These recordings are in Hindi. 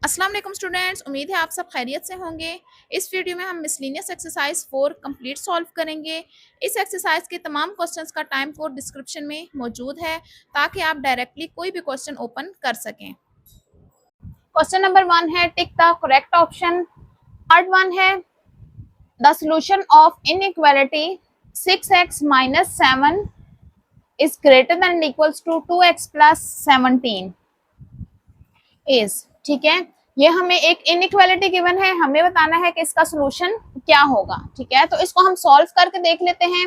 अस्सलाम वालेकुम स्टूडेंट्स, उम्मीद है आप सब खैरियत से होंगे। इस वीडियो में हम मिसलिनियस एक्सरसाइज 4 कंप्लीट सॉल्व करेंगे। इस एक्सरसाइज के तमाम क्वेश्चंस का टाइम कोड डिस्क्रिप्शन में मौजूद है ताकि आप डायरेक्टली कोई भी क्वेश्चन ओपन कर सकें। क्वेश्चन नंबर 1 है tick the correct option. Part 1 है the solution of inequality 6x - 7 is greater than equals to 2x + 17 is. ठीक है, ये हमें एक इनइक्वालिटी गिवन है, हमें बताना है कि इसका सॉल्यूशन क्या होगा। ठीक है, तो इसको हम सॉल्व करके देख लेते हैं।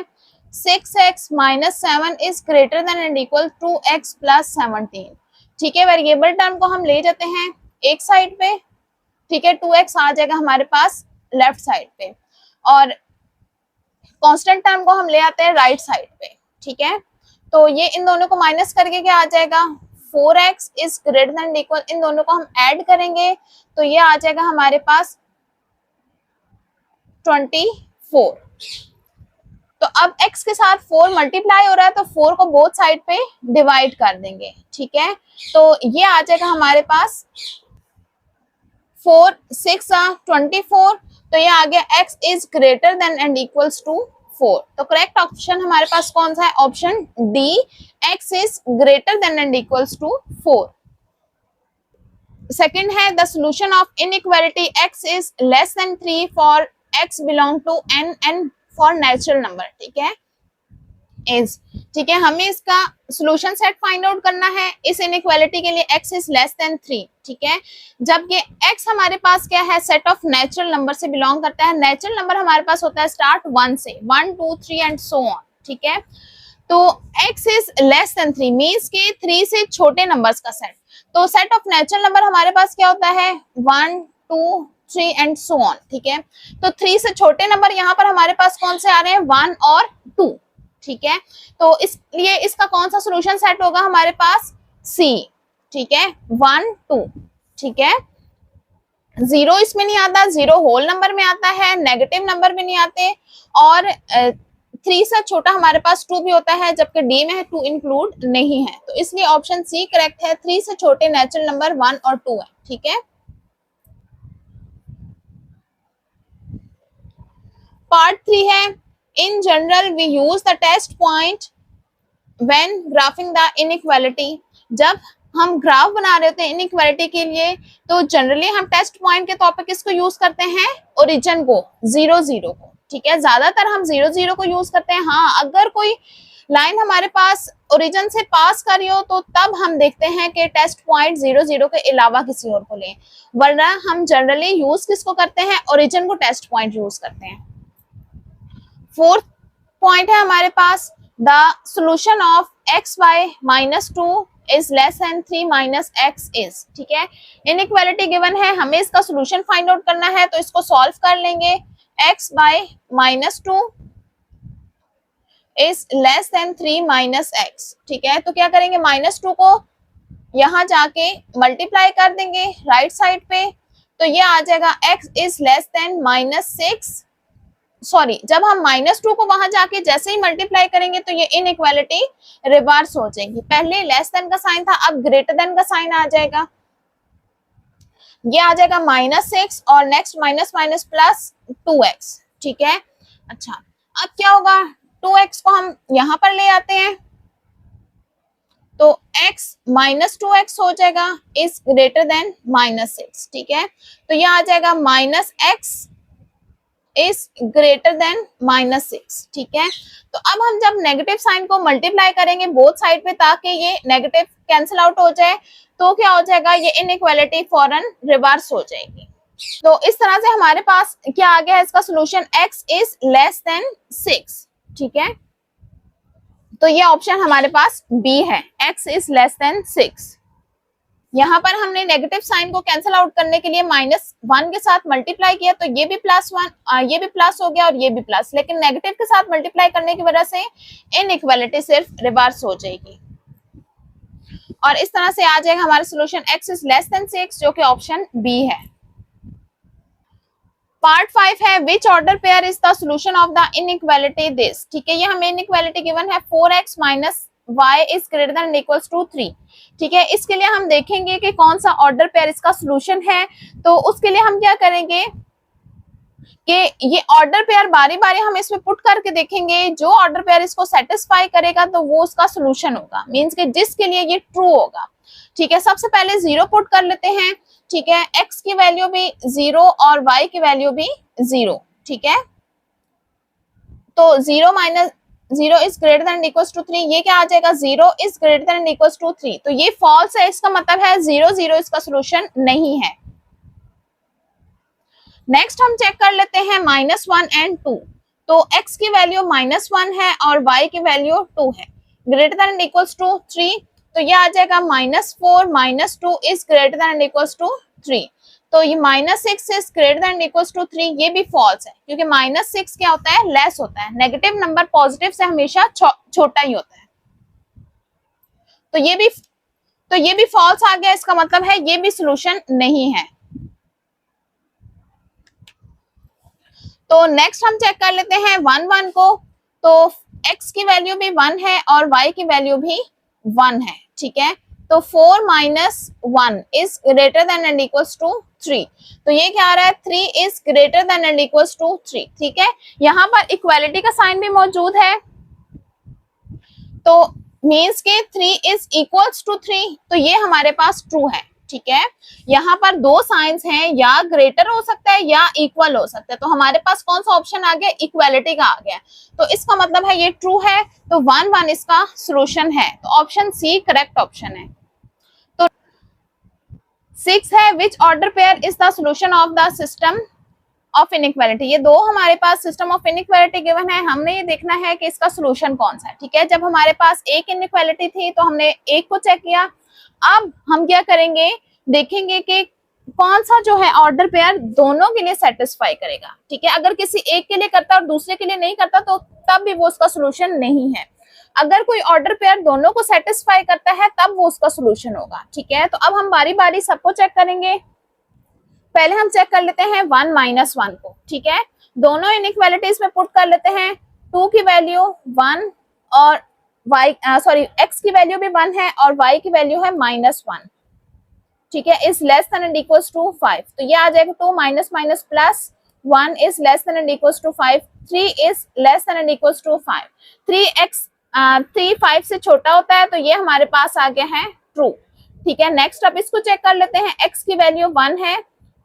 6x - 7 is greater than and equal 2x + 17। ठीक है, वेरिएबल टर्म को हम ले जाते हैं एक साइड पे। ठीक है, 2x आ जाएगा हमारे पास लेफ्ट साइड पे और कांस्टेंट टर्म को हम ले आते हैं राइट साइड पे। ठीक है, तो ये इन दोनों को माइनस करके क्या आ जाएगा, 4x is greater than equal, इन दोनों को हम ऐड करेंगे तो ये आ जाएगा हमारे पास 24। तो अब x के साथ 4 मल्टीप्लाई हो रहा है तो 4 को बोथ साइड पे डिवाइड कर देंगे। ठीक है, तो ये आ जाएगा हमारे पास 4 6 24, तो ये आ गया x is greater than and equals to 4। तो करेक्ट ऑप्शन हमारे पास कौन सा है, option D, x is greater than and equals to 4। Second है the solution of inequality x is less than 3 for x belong to n and for natural number. ठीक है, इज। ठीक है, हमें इसका सॉल्यूशन सेट फाइंड आउट करना है इस इनइक्वालिटी के लिए x इज लेस देन 3। ठीक है, जब ये x हमारे पास क्या है, सेट ऑफ नेचुरल नंबर से बिलोंग करता है। नेचुरल नंबर हमारे पास होता है स्टार्ट 1 से, 1 2 3 एंड सो ऑन। ठीक है, तो x is less than 3 means के 3 से छोटे नंबर्स का सेट। तो सेट ऑफ नेचुरल नंबर हमारे पास क्या होता है, 1 2 3 एंड सो ऑन। ठीक है, तो 3 से छोटे नंबर यहाँ पर हमारे पास कौन से आ रहे हैं, 1 और 2। ठीक है, तो इसलिए इसका कौन सा सॉल्यूशन सेट होगा हमारे पास, सी। ठीक है, 1 2। ठीक है, 0 इसमें नहीं आता, 0 होल नंबर में आता है, नेगेटिव नंबर में नहीं आते, और 3 से छोटा हमारे पास 2 भी होता है, जबकि डी में 2 इंक्लूड नहीं है। तो इसलिए ऑप्शन सी करेक्ट है, 3 से छोटे नेचुरल नंबर 1 और 2 है। ठीक है, पार्ट 3 है in general we use the test point when graphing the inequality. जब हम ग्राफ बना रहे होते हैं इनइक्वालिटी के लिए तो जनरली हम टेस्ट पॉइंट के तौर पर किसको यूज करते हैं, ओरिजिन को, 0 0 को। ठीक है, ज्यादातर हम 0 0 को यूज करते हैं। हाँ, अगर कोई लाइन हमारे पास ओरिजिन से पास कर रही हो तो तब हम देखते हैं कि टेस्ट पॉइंट 0 0 के अलावा किसी और को लें, वरना हम जनरली यूज किसको करते हैं, ओरिजिन को टेस्ट पॉइंट यूज करते हैं। फोर्थ पॉइंट है हमारे पास the solution of xy - 2 is less than 3 minus x is. ठीक है, इनइक्वालिटी गिवन है, हमें इसका सॉल्यूशन फाइंड आउट करना है, तो इसको सॉल्व कर लेंगे। x/- 2 is less than 3 minus x। ठीक है, तो क्या करेंगे, -2 को यहां जाके मल्टीप्लाई कर देंगे राइट साइड पे, तो ये आ जाएगा x is less then -6। Sorry, जब हम -2 को वहां जाके जैसे ही मल्टीप्लाई करेंगे तो ये इनइक्वालिटी रिवर्स हो जाएगी। पहले लेस देन का साइन था, अब ग्रेटर देन का साइन आ जाएगा, ये आ जाएगा -6 और next minus minus plus 2x। ठीक है, अच्छा अब क्या होगा, 2x को हम यहां पर ले आते हैं तो x - 2x हो जाएगा इज ग्रेटर देन -6। ठीक है, तो ये आ जाएगा -x इज ग्रेटर देन -6। ठीक है, तो अब हम जब नेगेटिव साइन को मल्टीप्लाई करेंगे बोथ साइड पे ताकि ये नेगेटिव कैंसिल आउट हो जाए, तो क्या हो जाएगा, ये इनइक्वालिटी फौरन रिवर्स हो जाएगी। तो इस तरह से हमारे पास क्या आ गया है इसका solution, x is less then 6। ठीक है, तो ये ऑप्शन हमारे पास बी है, x इज लेस देन 6। यहाँ पर हमने नेगेटिव साइन को कैंसिल आउट करने के लिए -1 के साथ मल्टीप्लाई किया, तो ये भी +1, ये भी प्लस हो गया और ये भी प्लस, लेकिन नेगेटिव के साथ मल्टीप्लाई करने की वजह से इनइक्वालिटी सिर्फ रिवर्स हो जाएगी और इस तरह से आ जाएगा हमारा solution x is less then 6, जो कि ऑप्शन बी है। पार्ट 5 है which order pair is the solution of the inequality this. ठीक है, ये हमें इनइक्वालिटी गिवन है 4x - y is greater than equals to 3। ठीक है, इसके लिए हम देखेंगे कि कौन सा ऑर्डर पेयर इसका सोल्यूशन है। तो उसके लिए हम क्या करेंगे कि ये ऑर्डर पेयर बारी बारी हम इसमें पुट करके देखेंगे, जो ऑर्डर पेयर इसको सेटिस्फाई करेगा तो वो उसका सोल्यूशन होगा, मींस कि जिसके लिए ये ट्रू होगा। ठीक है, सबसे पहले 0 पुट कर लेते हैं। ठीक है, x की वैल्यू भी 0 और y की वैल्यू भी 0। ठीक है, तो 0 minus 0 is greater than equals to 3, ये क्या आ जाएगा 0 is greater than equals to 3, तो ये फॉल्स है, इसका मतलब है 0 0 इसका सोल्यूशन नहीं है। नेक्स्ट हम चेक कर लेते हैं -1 एंड 2। तो x की वैल्यू -1 है और y की वैल्यू 2 है, ग्रेटर देन इक्वल्स टू 3, तो ये आ जाएगा -4 - 2 is greater than equals to 3। तो ये -6 is greater than equals to 3, ये भी फॉल्स है, क्योंकि -6 क्या होता है, लेस होता है। नेगेटिव नंबर पॉजिटिव से हमेशा छोटा ही होता है। तो ये भी फॉल्स आ गया, इसका मतलब है ये भी सोल्यूशन नहीं है। तो नेक्स्ट हम चेक कर लेते हैं 1 1 को। तो x की वैल्यू भी 1 है और y की वैल्यू भी 1 है। ठीक है, तो 4 - 1 is greater than and equals to 3, तो ये क्या आ रहा है, 3 is greater than and equals to 3। ठीक है, यहाँ पर इक्वालिटी का साइन भी मौजूद है, तो मीन्स के 3 इज इक्वल्स टू 3, तो ये हमारे पास ट्रू है। ठीक है, यहाँ पर दो साइंस हैं, या ग्रेटर हो सकता है या इक्वल हो सकता है, तो हमारे पास कौन सा ऑप्शन आ गया, इक्वालिटी का आ गया, तो इसका मतलब है ये ट्रू है, तो 1 1 इसका सोल्यूशन है, तो ऑप्शन सी करेक्ट ऑप्शन है। तो 6 है, which order pair is the solution of the system of inequality. ये दो हमारे पास सिस्टम ऑफ इनइक्वालिटी गिवन है, हमने ये देखना है कि इसका सोल्यूशन कौन सा है। ठीक है, जब हमारे पास एक इनइक्वालिटी थी तो हमने एक को चेक किया, अब हम क्या करेंगे, देखेंगे कि कौन सा जो है ऑर्डर पेयर दोनों के लिए सेटिस्फाई करेगा। ठीक है, अगर किसी एक के लिए करता और दूसरे के लिए नहीं करता तो तब भी वो उसका सोल्यूशन नहीं है। अगर कोई ऑर्डर पेयर दोनों को सेटिस्फाई करता है तब वो उसका सोल्यूशन होगा। ठीक है, तो अब हम बारी बारी सबको चेक करेंगे। पहले हम चेक कर लेते हैं 1 - 1 को। ठीक है, दोनों इनइक्वालिटीज में पुट कर लेते हैं। 2 की वैल्यू 1 और x की वैल्यू भी 1 है और y की वैल्यू है -1। ठीक है, is less than and equals to 5, तो ये आ जाएगा 2 minus minus plus 1 is less than and equals to 5, 3 is less than and equals to 5, 3 5 से छोटा होता है, तो ये हमारे पास आ गया है ट्रू। ठीक है, नेक्स्ट अब इसको चेक कर लेते हैं। x की वैल्यू 1 है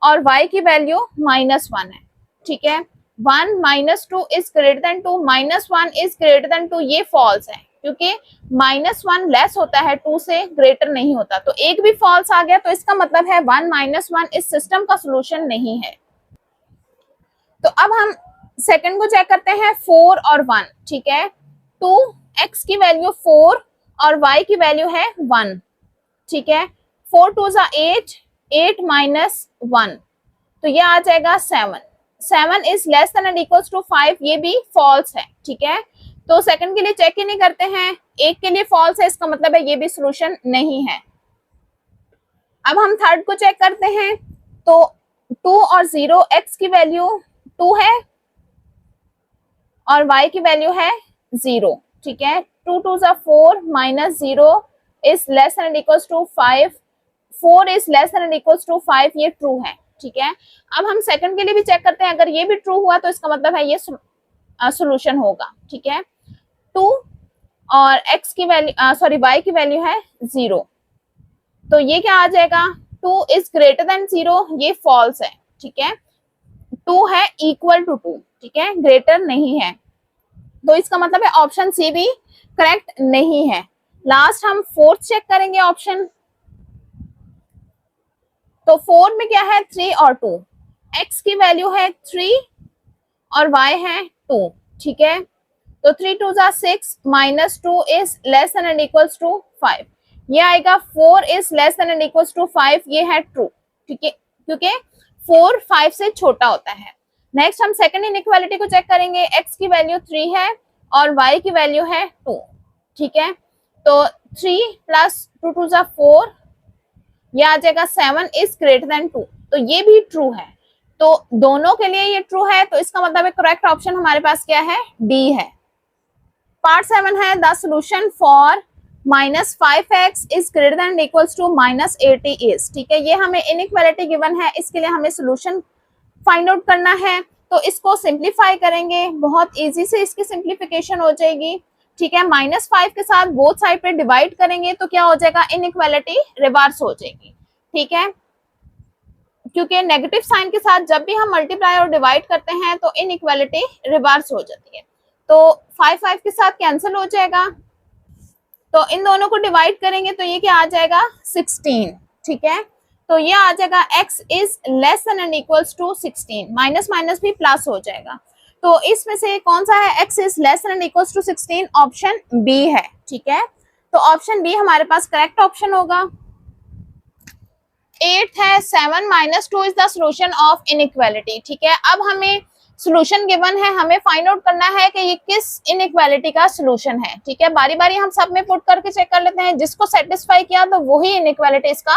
और y की वैल्यू -1 है। ठीक है, 1 - 2 is greater then 2, -1 is greater then 2, ये फॉल्स है, क्योंकि -1 लेस होता है 2 से, ग्रेटर नहीं होता, तो एक भी फॉल्स आ गया, तो इसका मतलब है 1 - 1 इस सिस्टम का सोल्यूशन नहीं है। तो अब हम सेकंड को चेक करते हैं, 4 और 1। ठीक है, 2 x की वैल्यू 4 और y की वैल्यू है 1। ठीक है, 4 2 8, 8 - 1, तो ये आ जाएगा 7, 7 is less than and equals to 5, ये भी फॉल्स है। ठीक है, तो सेकंड के लिए चेक ही नहीं करते हैं, एक के लिए फॉल्स है, इसका मतलब है ये भी सोल्यूशन नहीं है। अब हम थर्ड को चेक करते हैं। तो 2 और 0, x की वैल्यू 2 है और y की वैल्यू है 0। ठीक है, 2 2 4 -0 is less than equals to 5, 4 is less than equals to 5, ये ट्रू है। ठीक है, अब हम सेकंड के लिए भी चेक करते हैं, अगर ये भी ट्रू हुआ तो इसका मतलब है ये सोल्यूशन होगा। ठीक है, 2 और x की वैल्यू y की वैल्यू है 0, तो ये क्या आ जाएगा, 2 इज ग्रेटर देन 0, ये फॉल्स है। ठीक है, 2 है इक्वल टू 2, ठीक है, ग्रेटर नहीं है, तो इसका मतलब है ऑप्शन सी भी करेक्ट नहीं है। लास्ट हम फोर्थ चेक करेंगे ऑप्शन। तो 4 में क्या है, 3 और 2, x की वैल्यू है 3 और y है 2। ठीक है, तो 3 2 6 -2 is less than and equals to 5, ये आएगा 4 is less than and equals to 5, ये है ट्रू। ठीक है, क्योंकि 4 5 से छोटा होता है। नेक्स्ट हम सेकंड इनइक्वालिटी को चेक करेंगे। x की वैल्यू 3 है और y की वैल्यू है 2। ठीक है, तो 3 + 2 2 4, ये आ जाएगा 7 इज ग्रेटर देन 2, तो ये भी ट्रू है, तो दोनों के लिए ये ट्रू है, तो इसका मतलब है करेक्ट ऑप्शन हमारे पास क्या है, डी है। पार्ट 7 है the solution for -5x is greater than equals to -80 is, ठीक है। ये हमें इनइक्वालिटी गिवन है, इसके लिए हमें सोल्यूशन फाइंड आउट करना है। तो इसको सिंप्लीफाई करेंगे, बहुत इजी से इसकी सिंप्लीफिकेशन हो जाएगी, ठीक है। -5 के साथ बोथ साइड पे डिवाइड करेंगे तो क्या हो जाएगा, इनइक्वालिटी रिवर्स हो जाएगी, ठीक है। क्योंकि नेगेटिव साइन के साथ जब भी हम मल्टीप्लाई और डिवाइड करते हैं तो इनइक्वालिटी रिवर्स हो जाती है। तो 5 के साथ कैंसिल हो जाएगा, तो इन दोनों को डिवाइड करेंगे तो ये क्या आ जाएगा, 16, ठीक है। तो ये आ जाएगा x is less than and equals to 16, minus minus भी प्लस हो जाएगा। तो इसमें से कौन सा है, x is less than and equals to 16, option B है, ठीक है। तो ऑप्शन बी हमारे पास करेक्ट ऑप्शन होगा। 8 है 7 - 2 is the solution of inequality, ठीक है। अब हमें सोल्यूशन गिवन है, हमें फाइंड आउट करना है कि ये किस इनइक्वालिटी का सोल्यूशन है, ठीक है। बारी बारी हम सब में पुट करके चेक कर लेते हैं, जिसको सेटिस्फाई किया तो वही इनइक्वालिटी इसका,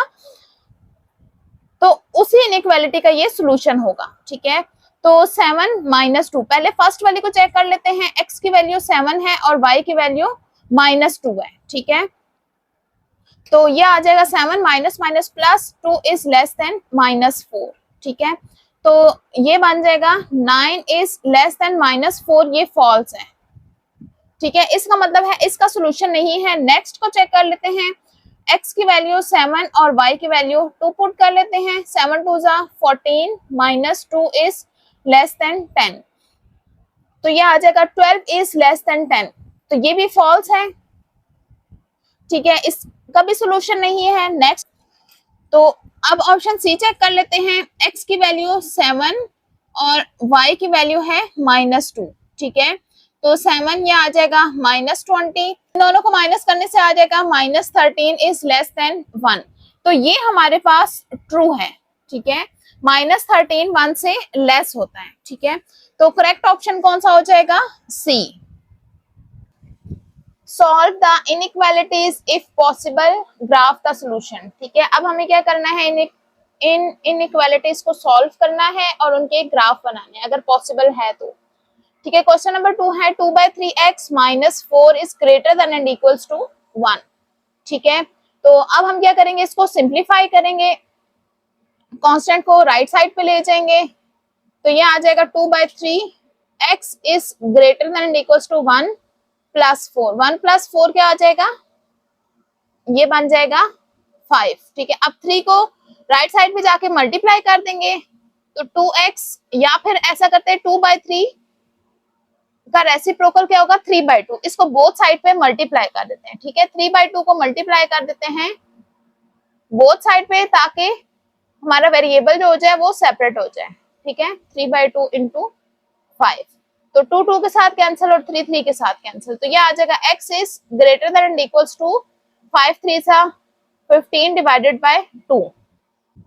तो उसी इनइक्वालिटी का ये सोल्यूशन होगा, ठीक है। तो 7 - 2, पहले फर्स्ट वाली को चेक कर लेते हैं, x की वैल्यू 7 है और y की वैल्यू -2 है, ठीक है। तो ये आ जाएगा 7 minus minus plus 2 is less then -4, ठीक है। तो ये बन जाएगा 9 इज लेस देन -4, ये फॉल्स है, ठीक है। इसका मतलब है इसका सोल्यूशन नहीं है। नेक्स्ट को चेक कर लेते हैं, x की वैल्यू 7 और y की वैल्यू 2 पुट कर लेते हैं, 7 2 जा 14 -2 इज लेस देन 10, तो ये आ जाएगा 12 इज लेस देन 10, तो ये भी फॉल्स है, ठीक है। इसका भी सोल्यूशन नहीं है। नेक्स्ट, तो अब ऑप्शन सी चेक कर लेते हैं, x की वैल्यू 7 और y की वैल्यू है -2, ठीक है। तो 7 ये आ जाएगा -20, दोनों को माइनस करने से आ जाएगा -13 इज लेस देन 1, तो ये हमारे पास ट्रू है, ठीक है। -13 1 से लेस होता है, ठीक है। तो करेक्ट ऑप्शन कौन सा हो जाएगा, C. Solve the inequalities if possible, graph the solution, ठीक है। अब हमें क्या करना है, इन इनइक्वालिटीज को सॉल्व करना है और उनके ग्राफ बनाने हैं, अगर पॉसिबल है तो, ठीक है। क्वेश्चन नंबर 2 है 2/3x - 4 is greater than and equals to 1, ठीक है। तो अब हम क्या करेंगे, इसको सिंप्लीफाई करेंगे, कांस्टेंट को राइट साइड पे ले जाएंगे, तो ये आ जाएगा 2/3x is greater than and equals to 1 + 4, 1 + 4 क्या आ जाएगा, ये बन जाएगा 5, ठीक है। अब 3 को राइट साइड पे जाके मल्टीप्लाई कर देंगे, तो 2x, या फिर ऐसा करते हैं 2/3 का रेसिप्रोकल क्या होगा, 3/2, इसको बोथ साइड पे मल्टीप्लाई कर देते हैं, ठीक है। 3/2 को मल्टीप्लाई कर देते हैं बोथ साइड पे, ताकि हमारा वेरिएबल जो हो जाए वो सेपरेट हो जाए, ठीक है। 3/2 × 5, तो 2 2 के साथ कैंसिल और 3 3 के साथ कैंसिल, तो ये आ जाएगा x is greater than and equals to 5 3 सा 15 डिवाइडेड बाय 2।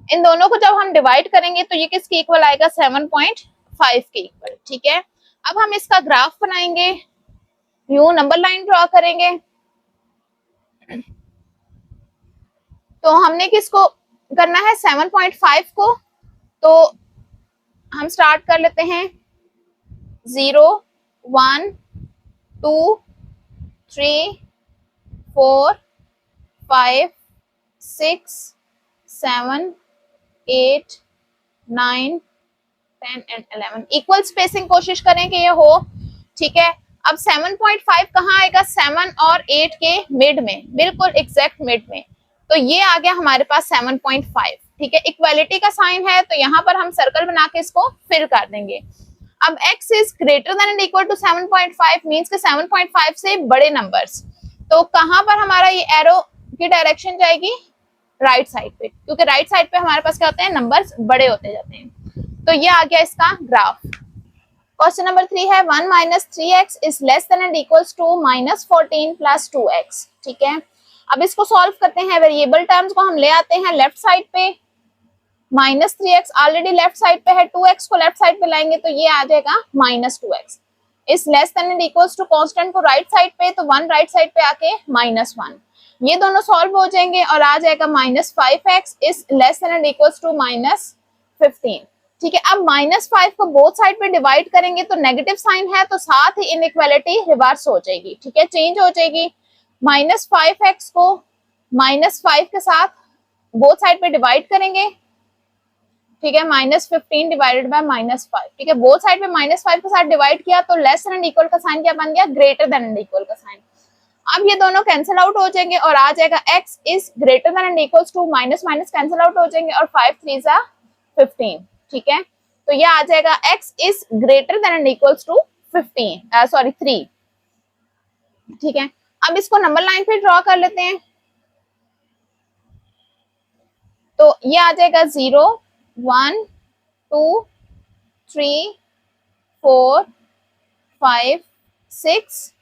इन दोनों को जब हम डिवाइड करेंगे तो ये किसके इक्वल आएगा, 7.5 के इक्वल, ठीक है। अब हम इसका ग्राफ बनाएंगे, यूं नंबर लाइन ड्रॉ करेंगे, तो हमने किसको करना है, 7.5 को, तो हम स्टार्ट कर लेते हैं 0 1 2 3 4 5 6 7 8 9 10 एंड 11, इक्वल स्पेसिंग कोशिश करें कि ये हो, ठीक है। अब 7.5 कहाँ आएगा, 7 और 8 के मिड में, बिल्कुल एग्जैक्ट मिड में, तो ये आ गया हमारे पास 7.5, ठीक है। इक्वालिटी का साइन है, तो यहाँ पर हम सर्कल बना के इसको फिल कर देंगे। अब x is greater than and equal to 7.5 means के 7.5 से बड़े नंबर्स, तो कहाँ पर हमारा ये एरो की डायरेक्शन जाएगी, राइट साइड पे, क्योंकि राइट साइड पे हमारे पास क्या होते हैं, नंबर्स बड़े होते जाते हैं। तो ये आ गया इसका ग्राफ। क्वेश्चन नंबर 3 है 1 - 3x is less than and equals to -14 + 2x, ठीक है। अब इसको सॉल्व करते हैं, वेरिएबल टर्म्स को हम ले आते हैं लेफ्ट साइड पे, -3x ऑलरेडी लेफ्ट साइड पे है, 2x को लेफ्ट साइड पे लाएंगे तो ये आ जाएगा -2x is less than and equals to, constant को राइट साइड पे, तो 1 राइट साइड पे आके -1, ये दोनों सॉल्व हो जाएंगे और आ जाएगा -5x is less than and equals to -15, ठीक है। अब -5 को बोथ साइड पे डिवाइड करेंगे तो नेगेटिव साइन है, तो साथ ही इनइक्वालिटी रिवर्स हो जाएगी, ठीक है, चेंज हो जाएगी। -5x को -5 के साथ बोथ साइड पे डिवाइड करेंगे, ठीक है, -15 डिवाइडेड बाय -5, ठीक है, बोथ साइड पे -5 के साथ डिवाइड किया तो लेस देन एंड इक्वल का साइन क्या बन गया, ग्रेटर देन एंड इक्वल का साइन। अब ये दोनों कैंसिल आउट हो जाएंगे और आ जाएगा x is greater than and equals to, minus minus cancel out हो जाएंगे और 5 3 15, ठीक है, तो ये आ जाएगा x is greater than and equals to 15 sorry 3, ठीक है। अब इसको नंबर लाइन पे ड्रॉ कर लेते हैं, तो ये आ जाएगा 0 1 2 3 4 5 6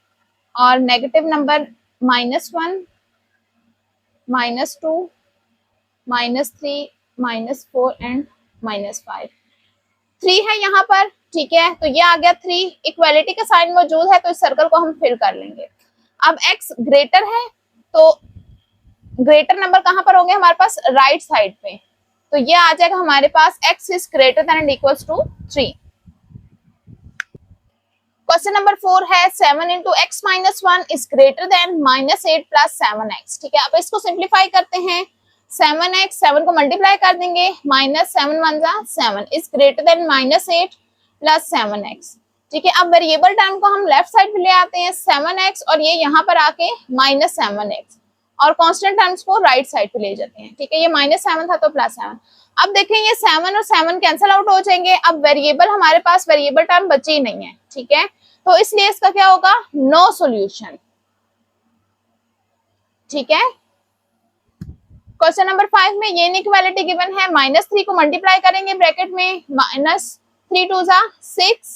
और नेगेटिव नंबर -1 -2 -3 -4 एंड -5, 3 है यहाँ पर, ठीक है, तो ये आ गया 3, इक्वालिटी का साइन मौजूद है तो इस सर्कल को हम फिल कर लेंगे। अब x ग्रेटर है तो ग्रेटर नंबर कहां पर होंगे हमारे पास, राइट साइड पे, तो ये आ जाएगा हमारे पास x is greater than and equals to 3। Question number 4 है 7 into x minus 1 is greater than -8 plus 7x, ठीक है। अब इसको सिंप्लीफाई करते हैं, 7x 7 को मल्टीप्लाई कर देंगे, -7 1 जा 7 is greater than -8 plus 7x, ठीक है। अब वेरिएबल टर्म को हम लेफ्ट साइड पे ले आते हैं 7x और ये यहाँ पर आके -7x और कांस्टेंट टर्म्स को राइट साइड पे ले जाते हैं, ठीक है, ये -7 था तो +7। अब देखें ये 7 और 7 कैंसिल आउट हो जाएंगे, अब वेरिएबल हमारे पास वेरिएबल टर्म बची ही नहीं है, ठीक है, तो इसलिए इसका क्या होगा, नो सॉल्यूशन, ठीक है। क्वेश्चन नंबर 5 में ये इनइक्वालिटी गिवन है, -3 को मल्टीप्लाई करेंगे ब्रैकेट में, -3 2 जा 6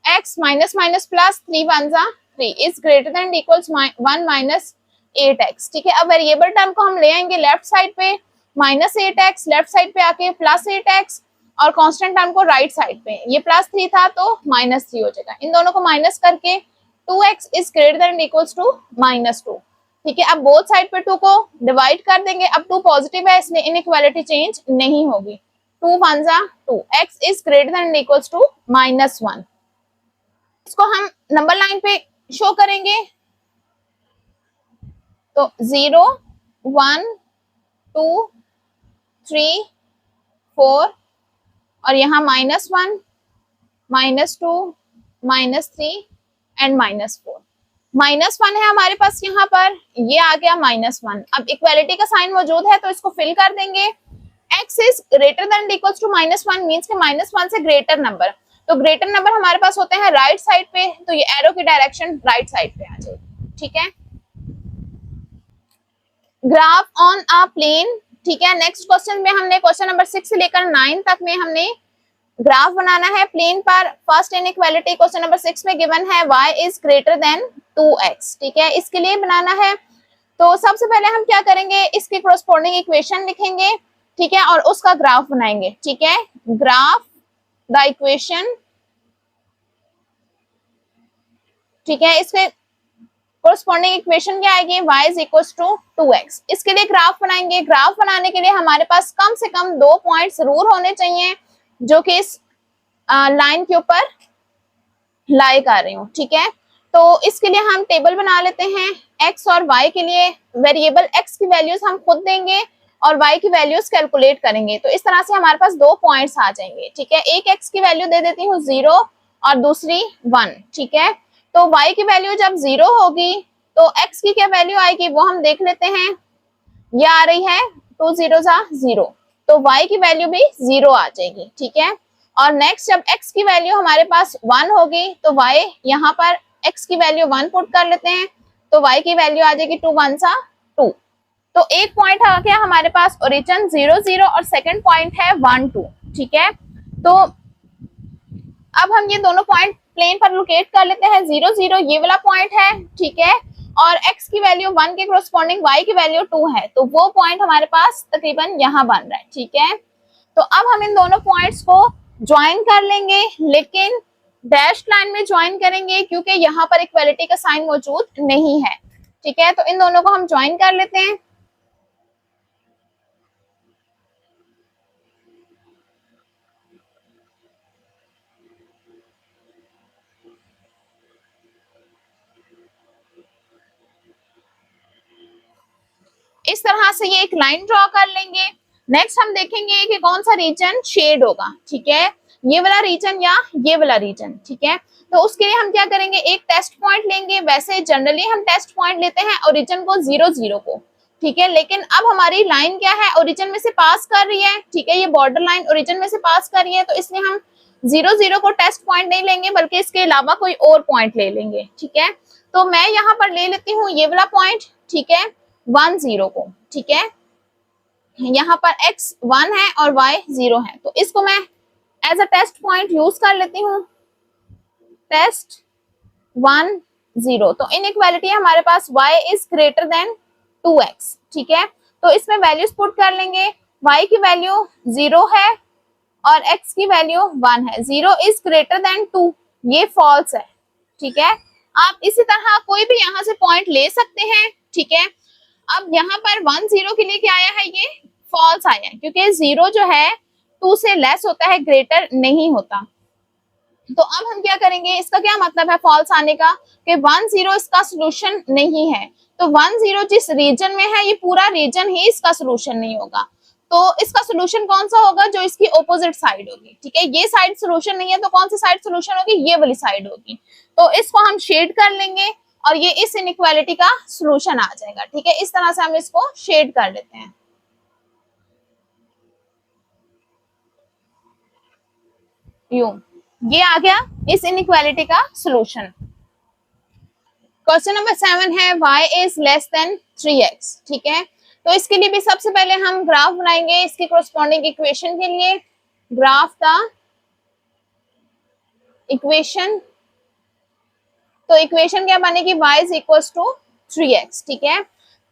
x माइनस माइनस प्लस 3 1 जा 3 is greater than equals 1 minus 8x, ठीक है। अब वेरिएबल टर्म को हम ले आएंगे लेफ्ट साइड पे, -8x लेफ्ट साइड पे आके +8x और कांस्टेंट टर्म को राइट साइड पे, ये +3 था तो -3 हो जाएगा, इन दोनों को माइनस करके 2x is greater than equals to -2, ठीक है। अब बोथ साइड पे 2 को डिवाइड कर देंगे, अब 2 पॉजिटिव है इसलिए इनइक्वालिटी चेंज नहीं होगी, 2 1 जा 2 x is greater than equals to -1। इसको हम नंबर लाइन पे शो करेंगे, तो 0 1 2 3 4 और यहाँ -1 -2 -3 एंड -4, -1 है हमारे पास यहाँ पर, ये आ गया -1। अब इक्वालिटी का साइन मौजूद है तो इसको फिल कर देंगे, x is greater than equals to -1 means के -1 से ग्रेटर नंबर, तो ग्रेटर नंबर हमारे पास होते हैं राइट साइड पे, तो ये एरो की डायरेक्शन राइट साइड पे आ जाएगी, ठीक है। ग्राफ ऑन अ प्लेन, ठीक है। नेक्स्ट क्वेश्चन में हमने क्वेश्चन नंबर 6 से लेकर 9 तक में हमने ग्राफ बनाना है प्लेन पर। फर्स्ट इनइक्वालिटी क्वेश्चन नंबर 6 में गिवन है y is greater than 2x, ठीक है, इसके लिए बनाना है तो सबसे पहले हम क्या करेंगे, इसकी कोरस्पोंडिंग इक्वेशन लिखेंगे, ठीक है, और उसका ग्राफ बनाएंगे, ठीक है। ग्राफ द इक्वेशन, ठीक है, इसके कोरस्पोंडिंग इक्वेशन क्या आएगी, y is equals to 2x, इसके लिए ग्राफ बनाएंगे। ग्राफ बनाने के लिए हमारे पास कम से कम 2 पॉइंट जरूर होने चाहिए जो कि इस लाइन के ऊपर लाई कर रही हूँ, ठीक है। तो इसके लिए हम टेबल बना लेते हैं, x और y के लिए वेरिएबल x की वैल्यूज हम खुद देंगे और y की वैल्यूज कैलकुलेट करेंगे, तो इस तरह से हमारे पास 2 पॉइंट्स आ जाएंगे, ठीक है। एक x की वैल्यू दे देती हूँ 0 और दूसरी 1, ठीक है। तो y की वैल्यू जब 0 होगी तो x की क्या वैल्यू आएगी वो हम देख लेते हैं, ये आ रही है 2 0 जा 0, तो y की वैल्यू भी 0 आ जाएगी, ठीक है। और नेक्स्ट जब x की वैल्यू हमारे पास 1 होगी तो y यहाँ पर x की वैल्यू 1 पुट कर लेते हैं, तो y की वैल्यू आ जाएगी 2 1 सा 2, तो एक पॉइंट आ गया हमारे पास ओरिजिन 0 0 और सेकंड पॉइंट है 1 2, ठीक है। तो अब हम ये दोनों पॉइंट प्लेन पर लोकेट कर लेते हैं, 0 0 ये वाला पॉइंट है, ठीक है, और x की वैल्यू 1 के कोरस्पोंडिंग y की वैल्यू 2 है, तो वो पॉइंट हमारे पास तकरीबन यहाँ बन रहा है, ठीक है। तो अब हम इन दोनों पॉइंट्स को ज्वाइन कर लेंगे, लेकिन डैश लाइन में ज्वाइन करेंगे क्योंकि यहाँ पर इक्वालिटी का साइन मौजूद नहीं है, ठीक है। तो इन दोनों को हम ज्वाइन कर लेते हैं, इस तरह से ये एक लाइन ड्रॉ कर लेंगे। नेक्स्ट हम देखेंगे कि कौन सा रीजन शेड होगा, ठीक है, ये वाला रीजन या ये वाला रीजन, ठीक है। तो उसके लिए हम क्या करेंगे, एक टेस्ट पॉइंट लेंगे। वैसे जनरली हम टेस्ट पॉइंट लेते हैं ओरिजिन को 0 0 को, ठीक है, लेकिन अब हमारी लाइन क्या है, ओरिजिन में से पास कर रही है, ठीक है, ये बॉर्डर लाइन ओरिजिन में से पास कर रही है, तो इसलिए हम 0 0 को टेस्ट पॉइंट नहीं लेंगे, बल्कि इसके अलावा कोई और पॉइंट ले लेंगे, ठीक है। तो मैं यहाँ पर ले लेती हूँ ये वाला पॉइंट, ठीक है, 1 0 को, ठीक है। यहाँ पर x 1 है और y 0 है, तो इसको मैं as a test point use कर लेती हूँ, टेस्ट 1 0। तो इनइक्वालिटी हमारे पास y is greater than 2x, ठीक है। तो इसमें वैल्यूज पुट कर लेंगे, y की वैल्यू 0 है और x की वैल्यू 1 है। 0 इज ग्रेटर देन 2, ये फॉल्स है, ठीक है। आप इसी तरह कोई भी यहाँ से पॉइंट ले सकते हैं, ठीक है। अब यहाँ पर 1 0 के लिए क्या आया है, ये फॉल्स आया है, क्योंकि 0 जो है 2 से लेस होता है, ग्रेटर नहीं होता। तो अब हम क्या करेंगे, इसका क्या मतलब है फॉल्स आने का, कि 1 0 इसका सोल्यूशन नहीं है। तो 1 0 जिस रीजन में है, ये पूरा रीजन ही इसका सोल्यूशन नहीं होगा। तो इसका सोल्यूशन कौन सा होगा, जो इसकी ऑपोजिट साइड होगी, ठीक है। ये साइड सोल्यूशन नहीं है, तो कौन सी साइड सोल्यूशन होगी, ये वाली साइड होगी। तो इसको हम शेड कर लेंगे और ये इस इनइक्वालिटी का सोल्यूशन आ जाएगा, ठीक है। इस तरह से हम इसको शेड कर लेते हैं। यूं ये आ गया इस इनइक्वालिटी का सोल्यूशन। क्वेश्चन नंबर 7 है y is less then 3x, ठीक है। तो इसके लिए भी सबसे पहले हम ग्राफ बनाएंगे इसकी कोरस्पॉन्डिंग इक्वेशन के लिए। ग्राफ द इक्वेशन, तो इक्वेशन क्या बनेगी, y is equal to 3x, ठीक है।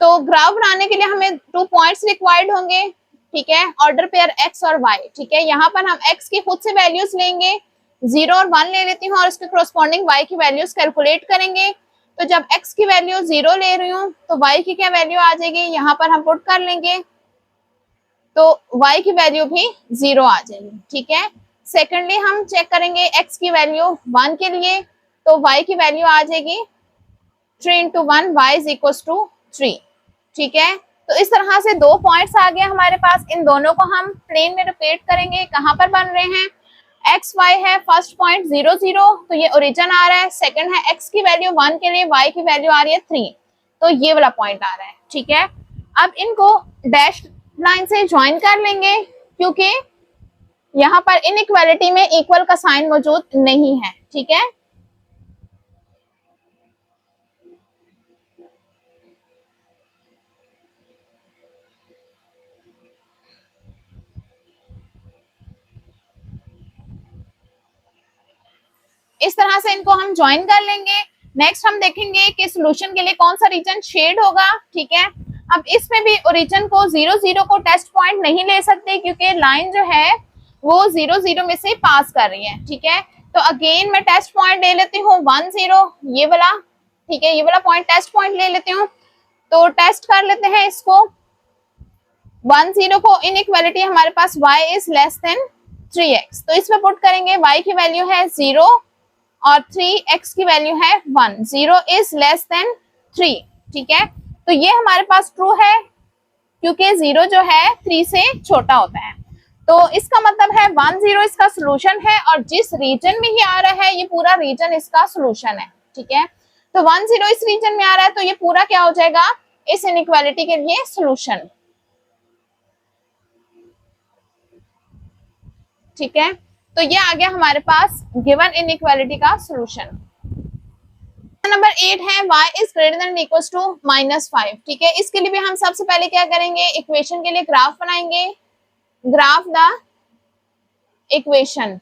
तो ग्राफ बनाने के लिए हमें 2 पॉइंट्स रिक्वायर्ड होंगे, ठीक है, ऑर्डर पेयर x और y, ठीक है। यहाँ पर हम x की खुद से वैल्यूज लेंगे, 0 और 1 ले लेती हूँ, और उसके कोरस्पॉन्डिंग y की वैल्यूज कैलकुलेट करेंगे। तो जब x की वैल्यू 0 ले रही हूँ, तो y की क्या वैल्यू आ जाएगी, यहाँ पर हम पुट कर लेंगे, तो y की वैल्यू भी 0 आ जाएगी, ठीक है। सेकेंडली हम चेक करेंगे x की वैल्यू 1 के लिए, तो y की वैल्यू आ जाएगी 3 into 1, y is equals to 3, ठीक है। तो इस तरह से 2 पॉइंट्स आ गए हमारे पास। इन दोनों को हम प्लेन में रोटेट करेंगे, कहाँ पर बन रहे हैं, x y है, फर्स्ट पॉइंट 0 0, तो ये ओरिजिन आ रहा है। सेकंड है x की वैल्यू 1 के लिए, y की वैल्यू आ रही है 3, तो ये वाला पॉइंट आ रहा है, ठीक है। अब इनको डैश लाइन से ज्वाइन कर लेंगे, क्योंकि यहाँ पर इनइक्वालिटी में इक्वल का साइन मौजूद नहीं है, ठीक है। इस तरह से इनको हम ज्वाइन कर लेंगे। नेक्स्ट हम देखेंगे कि सॉल्यूशन के लिए कौन सा रीजन शेड होगा, ठीक है। अब इसमें भी ओरिजिन को 0 0 को टेस्ट पॉइंट नहीं ले सकते, क्योंकि लाइन जो है वो 0 0 में से पास कर रही है, ठीक है। तो अगेन मैं टेस्ट पॉइंट ले लेती हूँ 1 0, ये वाला, ठीक है, ये वाला पॉइंट टेस्ट पॉइंट ले लेती हूँ। तो टेस्ट कर लेते हैं इसको, 1 0 को इनइक्वालिटी हमारे पास y is less then 3x, तो इसमें पुट करेंगे, y की वैल्यू है 0 और 3x की वैल्यू है 1, 0 इज लेस देन 3, ठीक है। तो ये हमारे पास ट्रू है, क्योंकि 0 जो है 3 से छोटा होता है। तो इसका मतलब है 1 0 इसका सोल्यूशन है, और जिस रीजन में ये आ रहा है, ये पूरा रीजन इसका सोल्यूशन है, ठीक है। तो 1 0 इस रीजन में आ रहा है, तो ये पूरा क्या हो जाएगा, इस इनइक्वालिटी के लिए सोल्यूशन, ठीक है। तो ये आ गया हमारे पास गिवन इनइक्वालिटी का सॉल्यूशन। नंबर 8 है y is greater than equals to -5, ठीक है। इसके लिए भी हम सबसे पहले क्या करेंगे, इक्वेशन के लिए ग्राफ बनाएंगे। ग्राफ द इक्वेशन,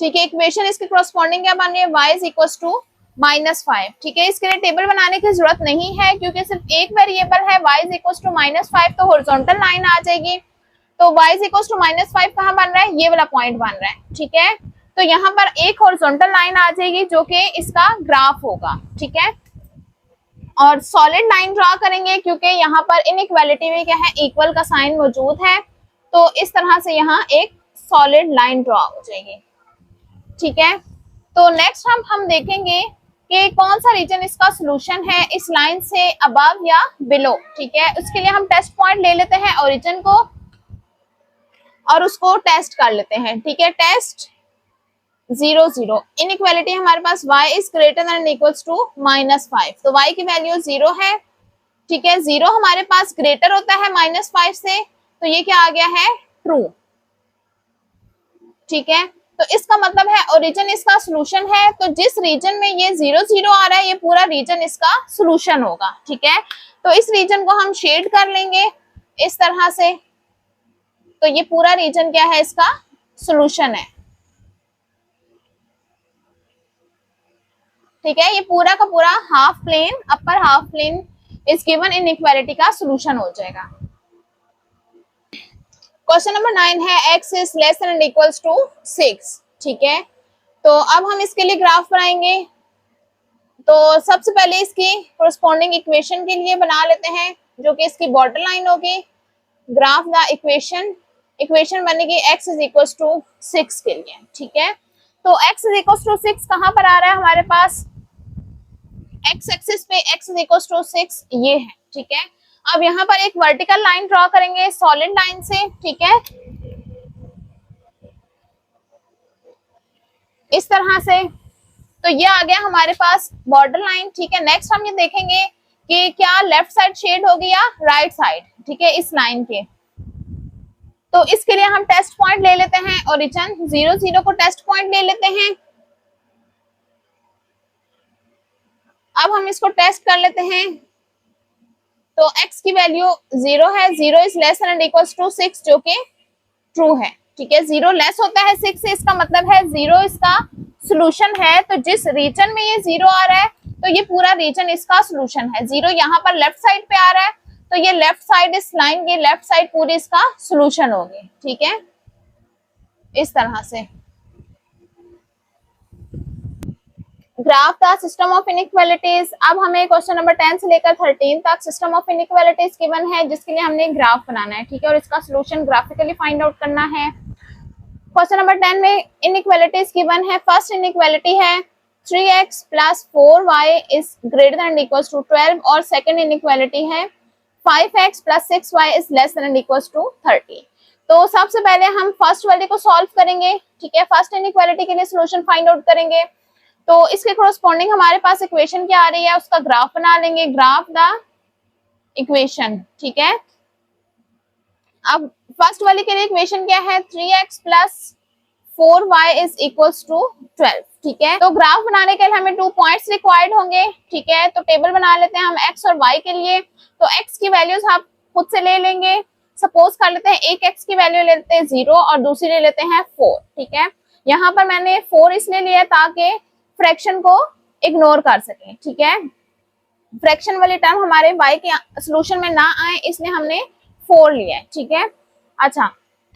ठीक है। इक्वेशन इसके कोरस्पॉन्डिंग क्या बन रही है, y इज इक्वल्स टू -5, ठीक है। इसके लिए टेबल बनाने की जरूरत नहीं है, क्योंकि सिर्फ एक वेरिएबल है, y इज इक्वल्स टू -5, तो हॉरिजॉन्टल लाइन आ जाएगी। तो y इज इक्वल्स टू -5 कहाँ बन रहा है, ये वाला पॉइंट बन रहा है, ठीक है। तो यहाँ पर एक हॉरिजॉन्टल लाइन आ जाएगी, जो कि इसका ग्राफ होगा, ठीक है। और सॉलिड लाइन ड्रॉ करेंगे, क्योंकि यहाँ पर इनइक्वालिटी में क्या है, इक्वल का साइन मौजूद है। तो इस तरह से यहाँ एक सॉलिड लाइन ड्रॉ हो जाएगी, ठीक है। तो नेक्स्ट हम देखेंगे कि कौन सा रीजन इसका सोल्यूशन है इस लाइन से अबव या बिलो। ठीक है, उसके लिए हम टेस्ट पॉइंट ले लेते हैं ओरिजिन को और उसको टेस्ट कर लेते हैं। ठीक है, टेस्ट 0 0 इनइक्वालिटी हमारे पास y is greater than equals to -5, तो y की वैल्यू 0 है। ठीक है, 0 हमारे पास ग्रेटर होता है -5 से, तो ये क्या आ गया है, ट्रू। ठीक है, तो इसका मतलब है ओरिजिन इसका सोल्यूशन है, तो जिस रीजन में ये 0 0 आ रहा है ये पूरा रीजन इसका सोल्यूशन होगा। ठीक है, तो इस रीजन को हम शेड कर लेंगे इस तरह से, तो ये पूरा रीजन क्या है, इसका सोल्यूशन है। ठीक है, ये पूरा का पूरा half plane, upper half plane इस गिवन इनइक्वालिटी का सोल्यूशन हो जाएगा। क्वेश्चन नंबर 9 है x is less than equals to 6। ठीक है, तो अब हम इसके लिए ग्राफ बनाएंगे। तो सबसे पहले इसकी कोरस्पॉन्डिंग इक्वेशन के लिए बना लेते हैं, जो कि इसकी बॉर्डर लाइन होगी। ग्राफ द इक्वेशन, इक्वेशन बनेगी x इज इक्वल्स टू 6 के लिए। ठीक है, तो x इज इक्वल्स टू 6 कहां पर आ रहा है हमारे पास, x एक्सिस पे x इज इक्वल्स टू 6 ये है। ठीक है, अब यहाँ पर एक वर्टिकल लाइन ड्रॉ करेंगे सॉलिड लाइन से। ठीक है, इस तरह से, तो ये आ गया हमारे पास बॉर्डर लाइन। ठीक है, नेक्स्ट हम ये देखेंगे कि क्या लेफ्ट साइड शेड होगी या राइट साइड। ठीक है, इस लाइन के, तो इसके लिए हम टेस्ट पॉइंट ले लेते हैं ओरिजिन 0 0 को टेस्ट पॉइंट ले लेते हैं। अब हम इसको टेस्ट कर लेते हैं, तो x की वैल्यू 0 है, 0 is less than equals to 6 जो कि ट्रू है। ठीक है, 0 लेस होता है 6 से, इसका मतलब है 0 इसका सोल्यूशन है। तो जिस रीजन में ये 0 आ रहा है तो ये पूरा रीजन इसका सोल्यूशन है। 0 यहाँ पर लेफ्ट साइड पे आ रहा है, तो ये लेफ्ट साइड इस लाइन की लेफ्ट साइड पूरी इसका सोल्यूशन होगी। ठीक है, इस तरह से graph the system of inequalities. अब हमें क्वेश्चन नंबर 10 से लेकर 13 तक सिस्टम ऑफ इनइक्वालिटीज गिवन है, जिसके लिए हमने ग्राफ बनाना है। ठीक है, और इसका सोल्यूशन ग्राफिकली फाइंड आउट करना है। क्वेश्चन नंबर 10 में इनइक्वालिटीज गिवन है। फर्स्ट इनइक्वालिटी है 3x plus 4y is greater than equals to 12, और सेकंड इनइक्वालिटी है 5x plus 6y is less than equals to 30। तो सबसे पहले हम फर्स्ट वाले को सॉल्व करेंगे। ठीक है, फर्स्ट इनइक्वालिटी के लिए सोल्यूशन फाइंड आउट करेंगे। तो इसके कोरस्पॉन्डिंग हमारे पास इक्वेशन क्या आ रही है, उसका ग्राफ बना लेंगे, ग्राफ द इक्वेशन। ठीक है, अब फर्स्ट वाले के लिए इक्वेशन क्या है, 3x plus 4y is equals to 12। ठीक है, तो ग्राफ बनाने के लिए हमें 2 पॉइंट्स रिक्वायर्ड होंगे। ठीक है, तो टेबल बना लेते हैं हम x और y के लिए। तो x की वैल्यूज आप खुद से ले लेंगे। सपोज कर लेते हैं एक x की वैल्यू ले लेते हैं 0 और दूसरी ले लेते हैं 4। ठीक है, यहाँ पर मैंने 4 इसलिए लिया ताकि फ्रैक्शन को इग्नोर कर सकें। ठीक है, फ्रैक्शन वाली टर्म हमारे y के सोल्यूशन में ना आए, इसलिए हमने 4 लिया है। ठीक है, अच्छा,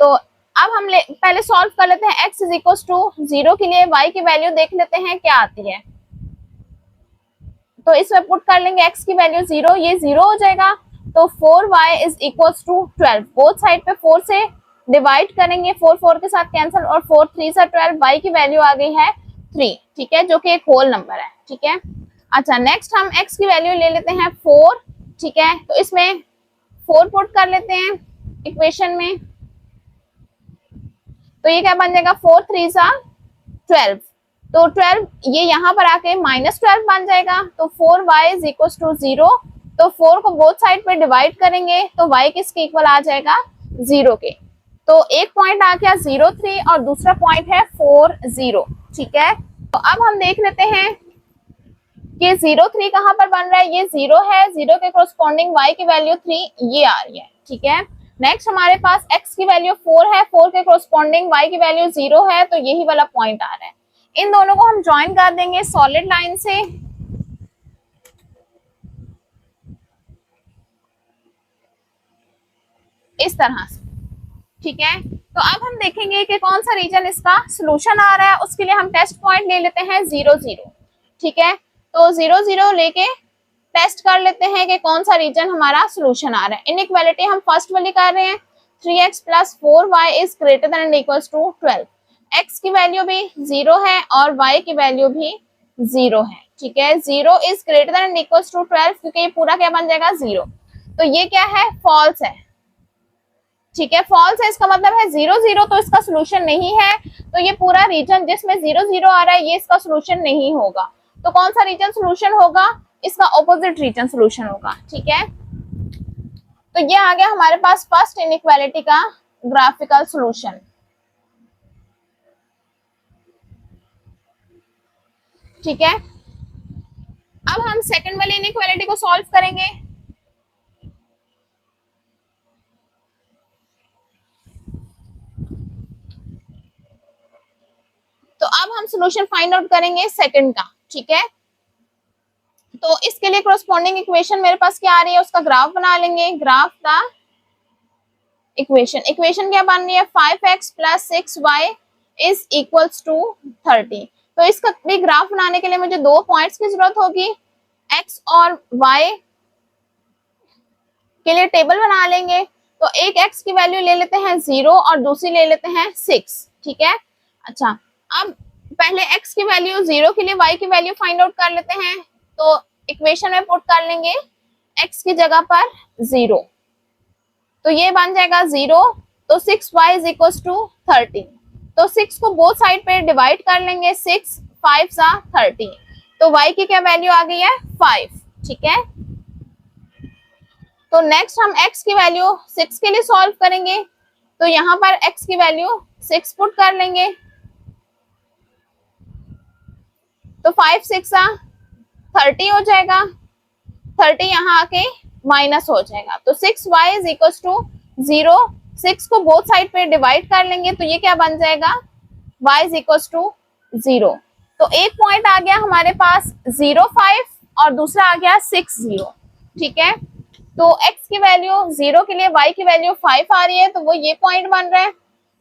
तो अब हम पहले सॉल्व कर लेते हैं x इज इक्वल टू 0 के लिए। y की वैल्यू देख लेते हैं क्या आती है, तो इसमें पुट कर लेंगे x की वैल्यू 0, ये 0 हो जाएगा। तो 4y is equal to 12, both side पे 4 से डिवाइड करेंगे, 4 4 के साथ कैंसिल, और 4 3 से 12, y की वैल्यू आ गई है 3। ठीक है, जो कि एक होल नंबर है। ठीक है, अच्छा, नेक्स्ट हम x की वैल्यू ले लेते हैं 4। ठीक है, तो इसमें 4 पुट कर लेते हैं इक्वेशन में, तो ये क्या बन जाएगा, 4 3 सा 12, तो 12 ये यहाँ पर आके -12 बन जाएगा। तो 4y इज इक्वल टू 0, तो 4 को बोथ साइड पे डिवाइड करेंगे तो y किसके इक्वल आ जाएगा, 0 के। तो एक पॉइंट आ गया 0 3 और दूसरा पॉइंट है 4 0। ठीक है, तो अब हम देख लेते हैं कि 0 3 कहाँ पर बन रहा है, ये 0 है, 0 के कोरस्पॉन्डिंग y की वैल्यू 3 ये आ रही है। ठीक है, नेक्स्ट हमारे पास x की वैल्यू 4 है, 4 के कोरस्पॉन्डिंग y की वैल्यू 0 है, तो यही वाला पॉइंट आ रहा है। इन दोनों को हम ज्वाइन कर देंगे सॉलिड लाइन से। इस तरह से। ठीक है, तो अब हम देखेंगे कि कौन सा रीजन इसका सोल्यूशन आ रहा है। उसके लिए हम टेस्ट पॉइंट ले लेते हैं 0 0। ठीक है, तो 0 0 लेके टेस्ट कर लेते हैं कि कौन सा रीजन हमारा सोल्यूशन आ रहा है। इनइक्वालिटी हम फर्स्ट वाली कर रहे हैं, 3x plus 4y is greater than equals to 12। x की वैल्यू भी 0 है और y की वैल्यू भी 0 है। ठीक है, 0 is greater than equals to 12, क्योंकि ये पूरा क्या बन जाएगा 0, तो ये क्या है फॉल्स है, ठीक है, फॉल्स है, इसका मतलब है 0 0, तो इसका सोल्यूशन नहीं है, तो ये पूरा रीजन जिसमें 0 0 आ रहा है ये इसका सोल्यूशन नहीं होगा। तो कौन सा रीजन सोल्यूशन होगा, इसका ऑपोजिट रीजन सोल्यूशन होगा, ठीक है। तो ये आ गया हमारे पास फर्स्ट इनइक्वालिटी का ग्राफिकल सोल्यूशन। ठीक है, अब हम सेकंड वाली इनइक्वालिटी को सॉल्व करेंगे। तो अब हम सॉल्यूशन फाइंड आउट करेंगे सेकंड का, ठीक है। तो इसके लिए कोरस्पॉन्डिंग इक्वेशन मेरे पास क्या आ रही है, उसका ग्राफ बना लेंगे। ग्राफ का इक्वेशन क्या बन रही है, 5x plus 6y is equals to 30। तो इसका भी ग्राफ बनाने के लिए मुझे दो पॉइंट्स की जरूरत होगी, x और y के लिए टेबल बना लेंगे। तो एक x की वैल्यू ले लेते हैं 0 और दूसरी ले लेते हैं 6, ठीक है। अच्छा, अब पहले x की वैल्यू 0 के लिए y की वैल्यू फाइंड आउट कर लेते हैं। तो इक्वेशन में पुट कर लेंगे x की जगह पर 0, तो ये बन जाएगा 0, तो 6y इज इक्वल टू 30। तो 6 को बोथ साइड पे डिवाइड कर लेंगे, 6 5 सा 30, तो y की क्या वैल्यू आ गई है 5, ठीक है। तो नेक्स्ट हम x की वैल्यू 6 के लिए सॉल्व करेंगे। तो यहाँ पर x की वैल्यू 6 पुट कर लेंगे, तो 5 6 30 हो जाएगा, 30 यहाँ आके माइनस हो जाएगा। तो 6y इज इक्वल टू 0, 6 को बोथ साइड पे डिवाइड कर लेंगे, तो ये क्या बन जाएगा y इज इक्वल टू 0। तो एक पॉइंट आ गया हमारे पास 0 5 और दूसरा आ गया 6 0, ठीक है। तो x की वैल्यू 0 के लिए y की वैल्यू 5 आ रही है, तो वो ये पॉइंट बन रहा है,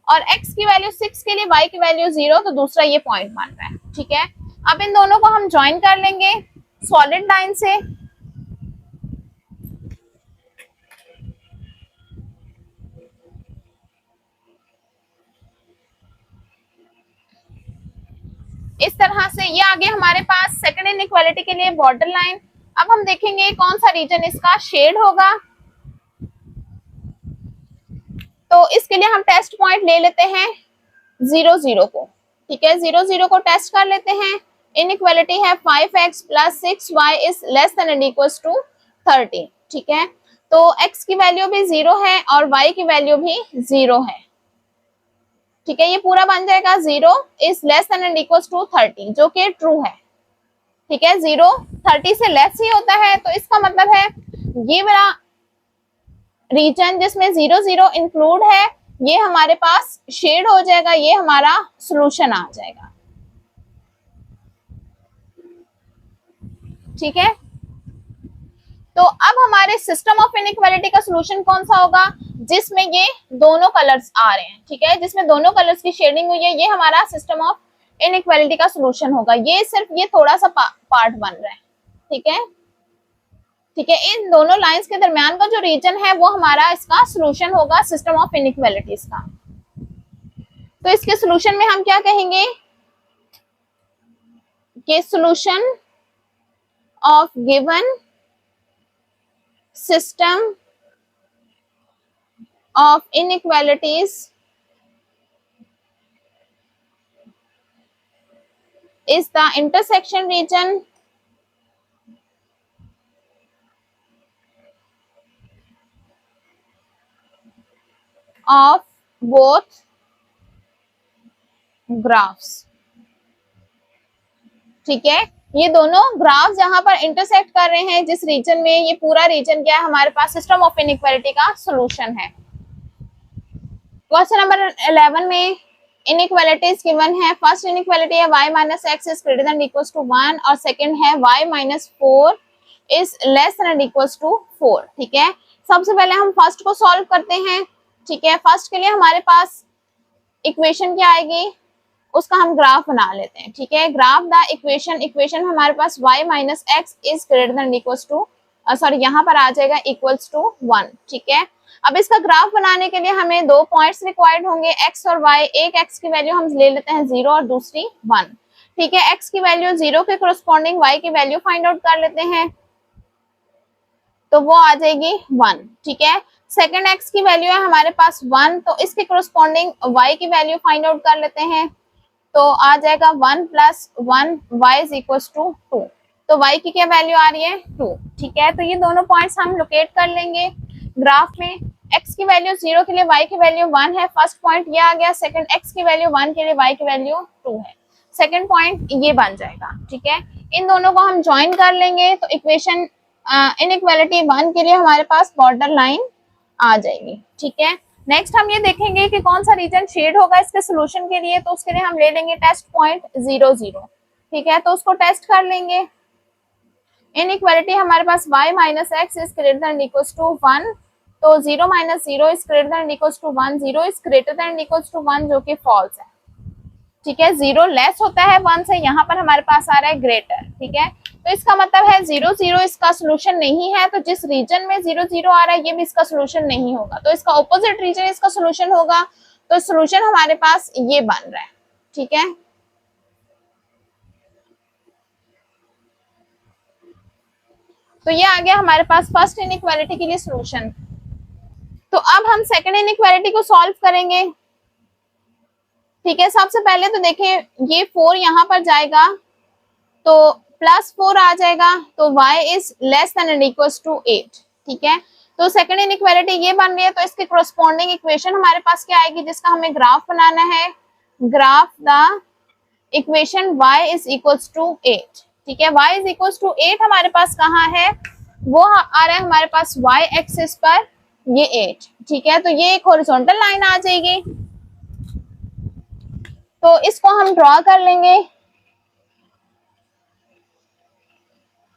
और x की वैल्यू 6 के लिए y की वैल्यू 0, तो दूसरा ये पॉइंट बन रहा है, ठीक है। अब इन दोनों को हम ज्वाइन कर लेंगे सॉलिड लाइन से। इस तरह से ये आ गया हमारे पास सेकंड इनइक्वालिटी के लिए बॉर्डर लाइन। अब हम देखेंगे कौन सा रीजन इसका शेड होगा। तो इसके लिए हम टेस्ट पॉइंट ले लेते हैं 0 0 को, ठीक है, 0 0 को टेस्ट कर लेते हैं। इनइक्वालिटी है 5x plus 6y is less than and equals to 30, ठीक है। तो x की वैल्यू भी 0 है और y की वैल्यू भी 0 है, ठीक है। ये पूरा बन जाएगा 0 is less than and equals to 30, जो कि ट्रू है, ठीक है। 0 30 से लेस ही होता है, तो इसका मतलब है ये वाला रीजन जिसमें 0 0 इंक्लूड है ये हमारे पास शेड हो जाएगा, ये हमारा सॉल्यूशन आ जाएगा, ठीक है। तो अब हमारे सिस्टम ऑफ इनइक्वालिटी का सॉल्यूशन कौन सा होगा, जिसमें ये दोनों कलर्स आ रहे हैं, ठीक है, जिसमें दोनों कलर्स की शेडिंग हुई है, ये हमारा सिस्टम ऑफ इनइक्वालिटी का सॉल्यूशन होगा। ये सिर्फ ये थोड़ा सा पार्ट बन रहा है, ठीक है, ठीक है। इन दोनों लाइंस के दरमियान का जो रीजन है वो हमारा इसका सॉल्यूशन होगा सिस्टम ऑफ इनइक्वालिटीज का। तो इसके सॉल्यूशन में हम क्या कहेंगे कि solution of given system of inequalities is the intersection region of both graphs, ठीक है। ये दोनों ग्राफ जहां पर इंटरसेक्ट कर रहे हैं जिस रीजन में, ये पूरा रीजन क्या है हमारे पास सिस्टम ऑफ इनइक्वालिटी का सॉल्यूशन है। क्वेश्चन नंबर 11 में इनइक्वालिटीज गिवन है। फर्स्ट इनइक्वालिटी है y minus x is greater than equals to 1 और सेकंड है y minus 4 is less than equals to 4, ठीक है। सबसे पहले हम फर्स्ट को सॉल्व करते हैं, ठीक है। फर्स्ट के लिए हमारे पास इक्वेशन क्या आएगी, उसका हम ग्राफ बना लेते हैं, ठीक है। ग्राफ द इक्वेशन हमारे पास y minus x is greater than equals to sorry यहाँ पर आ जाएगा इक्वल्स टू 1, ठीक है। अब इसका ग्राफ बनाने के लिए हमें दो पॉइंट्स रिक्वायर्ड होंगे x और y। एक x की वैल्यू हम ले लेते हैं 0 और दूसरी 1, ठीक है, x की वैल्यू 0 के कोरस्पॉन्डिंग y की वैल्यू फाइंड आउट कर लेते हैं, तो वो आ जाएगी 1। ठीक है, सेकंड x की वैल्यू है हमारे पास 1, तो इसके कोरस्पॉन्डिंग y की वैल्यू फाइंड आउट कर लेते हैं, तो आ जाएगा 1 + 1 y = 2। तो y की क्या वैल्यू आ रही है 2। ठीक है, तो ये दोनों पॉइंट्स हम लोकेट कर लेंगे ग्राफ में। x की वैल्यू 0 के लिए y की वैल्यू 1 है, फर्स्ट पॉइंट ये आ गया। सेकंड x की वैल्यू 1 के लिए y की वैल्यू 2 है, सेकंड पॉइंट ये बन जाएगा। ठीक है, इन दोनों को हम ज्वाइन कर लेंगे, तो इक्वेशन इनइक्वालिटी 1 के लिए हमारे पास बॉर्डर लाइन आ जाएगी। ठीक है, नेक्स्ट हम ये देखेंगे कि कौन सा रीजन शेड होगा इसके सोल्यूशन के लिए, तो उसके लिए हम ले लेंगे टेस्ट पॉइंट 0 0। ठीक है, तो उसको टेस्ट कर लेंगे। इनइक्वालिटी हमारे पास y - x > 1, तो 0 - 0 > 1, 0 > 1 जो कि फॉल्स है। ठीक है, 0 लेस होता है 1 से, यहाँ पर हमारे पास आ रहा है ग्रेटर। ठीक है, तो इसका मतलब है 0 0 इसका सोल्यूशन नहीं है, तो जिस रीजन में 0 0 आ रहा है ये भी इसका सोल्यूशन नहीं होगा, तो इसका ऑपोजिट रीजन इसका सोल्यूशन होगा। तो सोल्यूशन हमारे पास ये बन रहा है। ठीक है, तो ये आ गया हमारे पास फर्स्ट इनइक्वालिटी के लिए सोल्यूशन। तो अब हम सेकंड इनइक्वालिटी को सॉल्व करेंगे। ठीक है, सबसे पहले तो देखें ये 4 यहाँ पर जाएगा, तो +4 आ जाएगा, तो y > ≤ 8। ठीक है, तो सेकंड इनइक्वालिटी ये बन रही है, तो इसके कोरस्पॉन्डिंग इक्वेशन हमारे पास क्या आएगी, जिसका हमें ग्राफ बनाना है। Graph the equation y = 8। ठीक है, y = 8 हमारे पास कहाँ है, वो आ रहा है हमारे पास y एक्सिस पर, ये 8। ठीक है, तो ये एक हॉरिजॉन्टल लाइन आ जाएगी, तो इसको हम ड्रॉ कर लेंगे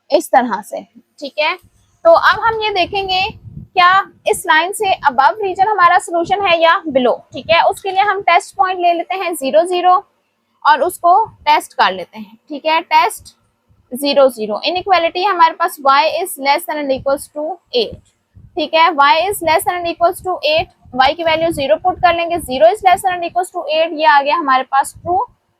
इस तरह से। ठीक है, तो अब हम ये देखेंगे क्या इस लाइन से अबव रीजन हमारा सोल्यूशन है या बिलो। ठीक है, उसके लिए हम टेस्ट पॉइंट ले लेते हैं 0 0 और उसको टेस्ट कर लेते हैं। ठीक है, टेस्ट 0 0 इनइक्वालिटी हमारे पास y > ≤ 8। ठीक है, y > ≤ 8, y की वैल्यू 0 पुट कर लेंगे, 0 > ≤ 8, ये आ गया हमारे पास ट्रू,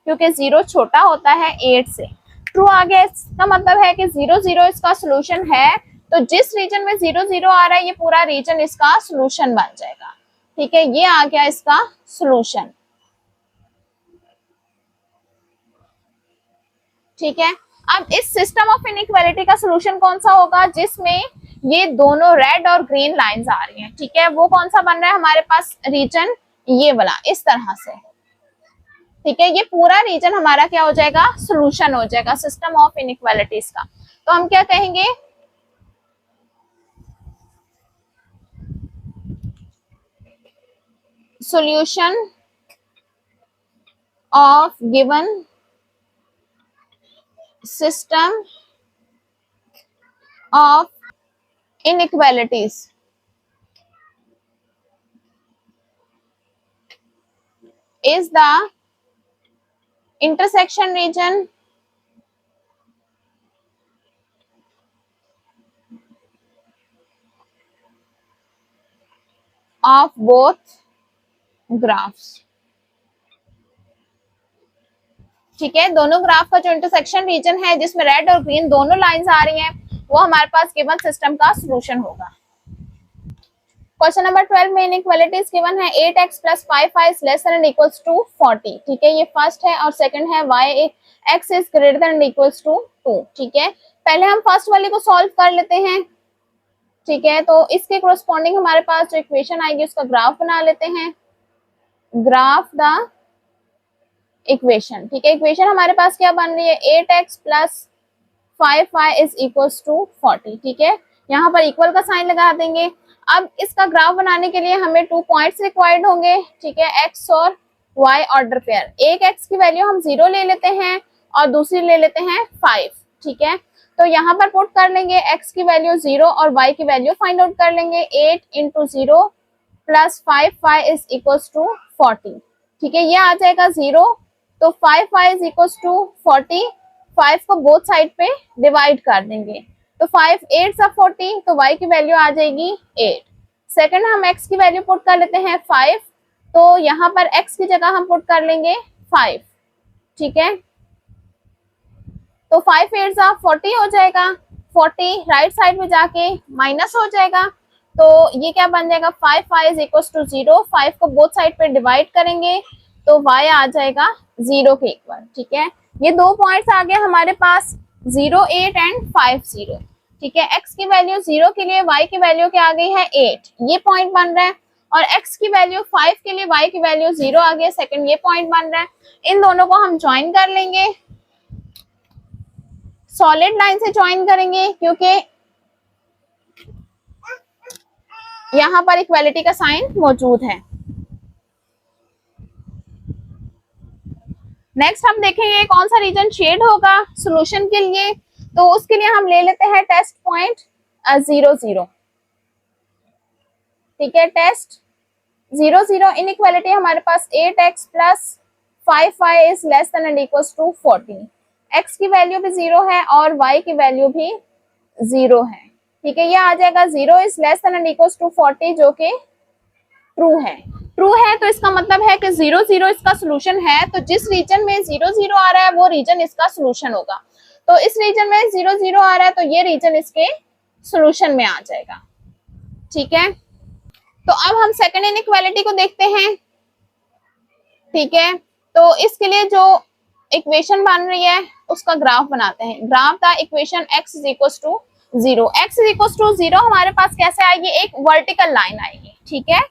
क्योंकि 0 छोटा होता है 8 से। ट्रू आ गया, इसका मतलब है कि 0 0 इसका सोल्यूशन है, तो जिस रीजन में 0 0 आ रहा है ये पूरा रीजन इसका सोल्यूशन बन जाएगा। ठीक है, ये आ गया इसका सोल्यूशन। ठीक है, अब इस सिस्टम ऑफ इनइक्वालिटी का सोल्यूशन कौन सा होगा, जिसमें ये दोनों रेड और ग्रीन लाइंस आ रही हैं। ठीक है, वो कौन सा बन रहा है हमारे पास रीजन, ये वाला, इस तरह से। ठीक है, ये पूरा रीजन हमारा क्या हो जाएगा, सोल्यूशन हो जाएगा सिस्टम ऑफ इनइक्वालिटीज का। तो हम क्या कहेंगे, solution of given system of inequalities is the intersection region of both graphs। ठीक है, दोनों ग्राफ का जो इंटरसेक्शन रीजन है जिसमें रेड और ग्रीन दोनों लाइंस आ रही हैं, वो हमारे पास गिवन सिस्टम का सॉल्यूशन होगा। क्वेश्चन नंबर 12 में इनइक्वालिटीज गिवन है 8x + 5y > 40। ठीक है, ये फर्स्ट है, और सेकंड है y x > > 2। ठीक है, पहले हम फर्स्ट वाले को सॉल्व कर लेते हैं। ठीक है, तो इसके कोरस्पॉन्डिंग हमारे पास जो इक्वेशन आएगी उसका ग्राफ बना लेते हैं। Graph the equation. ठीक है, इक्वेशन हमारे पास क्या बन रही है, 8x + 5y = 40। ठीक है, यहाँ पर इक्वल का साइन लगा देंगे। अब इसका ग्राफ बनाने के लिए हमें 2 पॉइंट्स रिक्वायर्ड होंगे। ठीक है, x और y ऑर्डर पेयर। एक x की वैल्यू हम 0 ले लेते हैं और दूसरी ले लेते हैं 5। ठीक है, तो यहाँ पर पुट कर लेंगे x की वैल्यू 0 और y की वैल्यू फाइंड आउट कर लेंगे। 8 × 0 + 5y = 40। ठीक है, ये आ जाएगा 0, तो 5y = 40। 5 को बोथ साइड पे डिवाइड कर देंगे, तो 5 8 × 40, तो y की वैल्यू आ जाएगी 8। सेकंड हम x की वैल्यू पुट कर लेते हैं 5, तो यहाँ पर x की जगह हम पुट कर लेंगे 5। ठीक है, तो 5 8 40 हो जाएगा, 40 राइट साइड में जाके माइनस हो जाएगा, तो ये क्या बन जाएगा 5 5 इज इक्वल टू 0, 5 को बोथ साइड पे डिवाइड करेंगे तो y आ जाएगा 0 के इक्वल। ठीक है, ये दो पॉइंट्स आ गए हमारे पास 0 8 एंड 5 0। ठीक है, x की वैल्यू 0 के लिए y की वैल्यू क्या आ गई है 8, ये पॉइंट बन रहा है, और x की वैल्यू 5 के लिए y की वैल्यू 0 आ गई सेकंड, ये पॉइंट बन रहा है। इन दोनों को हम ज्वाइन कर लेंगे, सॉलिड लाइन से ज्वाइन करेंगे क्योंकि यहां पर इक्वालिटी का साइन मौजूद है। नेक्स्ट हम देखेंगे कौन सा रीजन शेड होगा सॉल्यूशन के लिए, तो उसके लिए हम ले लेते हैं टेस्ट पॉइंट 0 0। ठीक है, टेस्ट 0 0 इनइक्वालिटी हमारे पास 8x plus 5 5 is less than and equals to 40। x की वैल्यू भी 0 है और y की वैल्यू भी 0 है। ठीक है, ये आ जाएगा 0 is less than and equals to 40, जो कि ट्रू है। ट्रू है तो इसका मतलब है कि 0 0 इसका सोल्यूशन है, तो जिस रीजन में 0 0 आ रहा है वो रीजन इसका सोल्यूशन होगा। तो इस रीजन में 0 0 आ रहा है तो ये रीजन इसके सोल्यूशन में आ जाएगा। ठीक है, तो अब हम सेकंड इनइक्वालिटी को देखते हैं। ठीक है, तो इसके लिए जो इक्वेशन बन रही है उसका ग्राफ बनाते हैं। Graph the equation x is equal to 0। x is equal to 0 हमारे पास कैसे आएगी, एक वर्टिकल लाइन आएगी। ठीक है,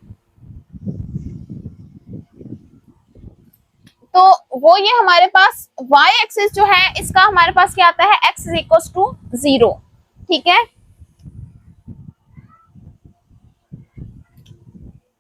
तो वो ये हमारे पास y एक्सिस जो है इसका हमारे पास क्या आता है x इज इक्वल टू 0। ठीक है,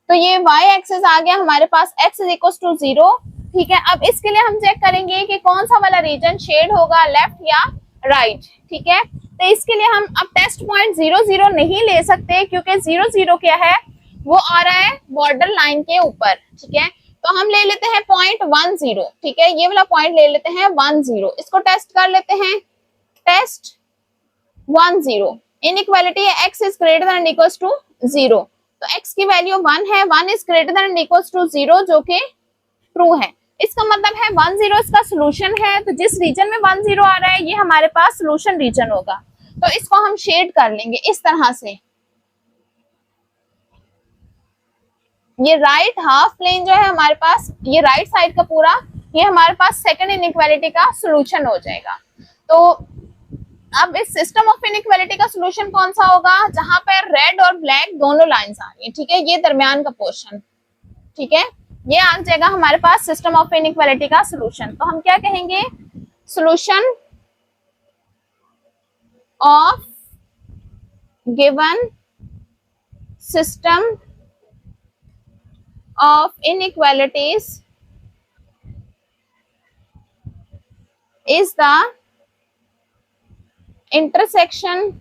तो ये y एक्सिस आ गया हमारे पास x इज इक्वल टू 0। ठीक है, अब इसके लिए हम चेक करेंगे कि कौन सा वाला रीजन शेड होगा, लेफ्ट या राइट। ठीक है, तो इसके लिए हम अब टेस्ट पॉइंट 0 0 नहीं ले सकते क्योंकि 0 0 क्या है, वो आ रहा है बॉर्डर लाइन के ऊपर। ठीक है, तो हम ले लेते हैं पॉइंट 1 0। ठीक है, ये वाला पॉइंट ले लेते हैं 1 0, इसको टेस्ट कर लेते हैं। टेस्ट 1 0 इनइक्वालिटी है x is greater than equals to 0, तो x की वैल्यू 1 है, 1 is greater than equals to 0, जो कि ट्रू है। इसका मतलब है 1 0 इसका सोल्यूशन है, तो जिस रीजन में 1 0 आ रहा है ये हमारे पास सोल्यूशन रीजन होगा। तो इसको हम शेड कर लेंगे इस तरह से। ये राइट हाफ प्लेन जो है हमारे पास, ये राइट साइड का पूरा, ये हमारे पास सेकंड इनइक्वालिटी का सोल्यूशन हो जाएगा। तो अब इस सिस्टम ऑफ इनइक्वालिटी का सोल्यूशन कौन सा होगा, जहां पर रेड और ब्लैक दोनों लाइंस आ रही है। ठीक है, ये दरमियान का पोर्शन। ठीक है, ये आ जाएगा हमारे पास सिस्टम ऑफ इनइक्वालिटी का सोल्यूशन। तो हम क्या कहेंगे, solution of given system of inequalities is the intersection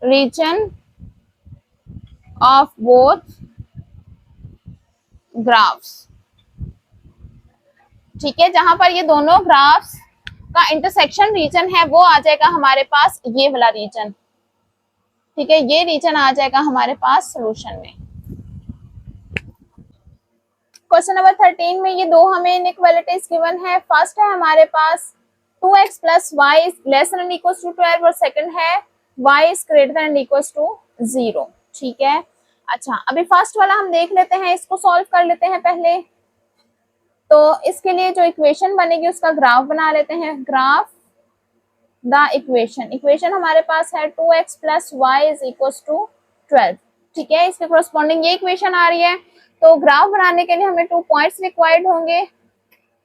region of both graphs। ठीक है, जहां पर ये दोनों ग्राफ्स का इंटरसेक्शन रीजन है वो आ जाएगा हमारे पास ये वाला रीजन। ठीक है, ये रीजन आ जाएगा हमारे पास सॉल्यूशन में। क्वेश्चन नंबर 13 में ये दो हमें इनइक्वालिटीज गिवन है। फर्स्ट है हमारे पास 2x plus y is less than equal to 12 और सेकंड है y is greater than equal to 0। ठीक है, अच्छा अभी फर्स्ट वाला हम देख लेते हैं, इसको सॉल्व कर लेते हैं पहले। तो इसके लिए जो इक्वेशन बनेगी उसका ग्राफ बना लेते हैं। ग्राफ द इक्वेशन हमारे पास है 2x plus y is equal to 12। ठीक है, इसके कोरस्पॉन्डिंग ये इक्वेशन आ रही है। तो ग्राफ बनाने के लिए हमें 2 पॉइंट्स रिक्वायर्ड होंगे।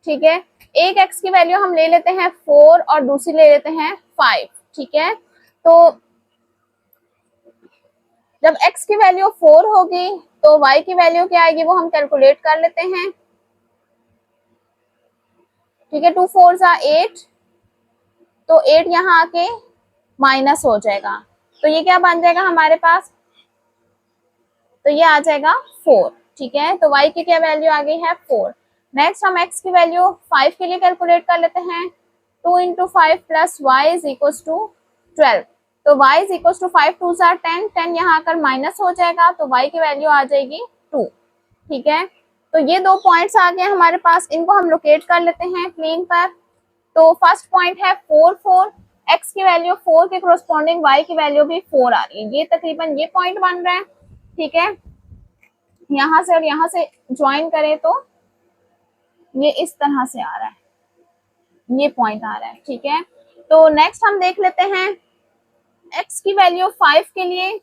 ठीक है, एक x की वैल्यू हम ले लेते हैं 4 और दूसरी ले लेते हैं 5। ठीक है, तो जब x की वैल्यू 4 होगी तो y की वैल्यू क्या आएगी वो हम कैलकुलेट कर लेते हैं। ठीक है, 2 4 8, तो 8 यहाँ आके माइनस हो जाएगा, तो ये क्या बन जाएगा हमारे पास, तो ये आ जाएगा 4। ठीक है, तो y की क्या वैल्यू आ गई है 4। नेक्स्ट हम x की वैल्यू 5 के लिए कैलकुलेट कर लेते हैं। 2 into 5 plus y is equal to 12, तो y इज इक्वल टू 5 2 10, 10 यहाँ आकर माइनस हो जाएगा, तो y की वैल्यू आ जाएगी 2। ठीक है, तो ये दो पॉइंट्स आ गए हमारे पास, इनको हम लोकेट कर लेते हैं प्लेन पर। तो फर्स्ट पॉइंट है 4 4, x की वैल्यू 4 के कोरोस्पॉन्डिंग y की वैल्यू भी 4 आ रही है, ये तकरीबन ये पॉइंट बन रहा है। ठीक है, यहाँ से और यहाँ से ज्वाइन करें तो ये इस तरह से आ रहा है, ये पॉइंट आ रहा है। ठीक है, तो नेक्स्ट हम देख लेते हैं x की वैल्यू 5 के लिए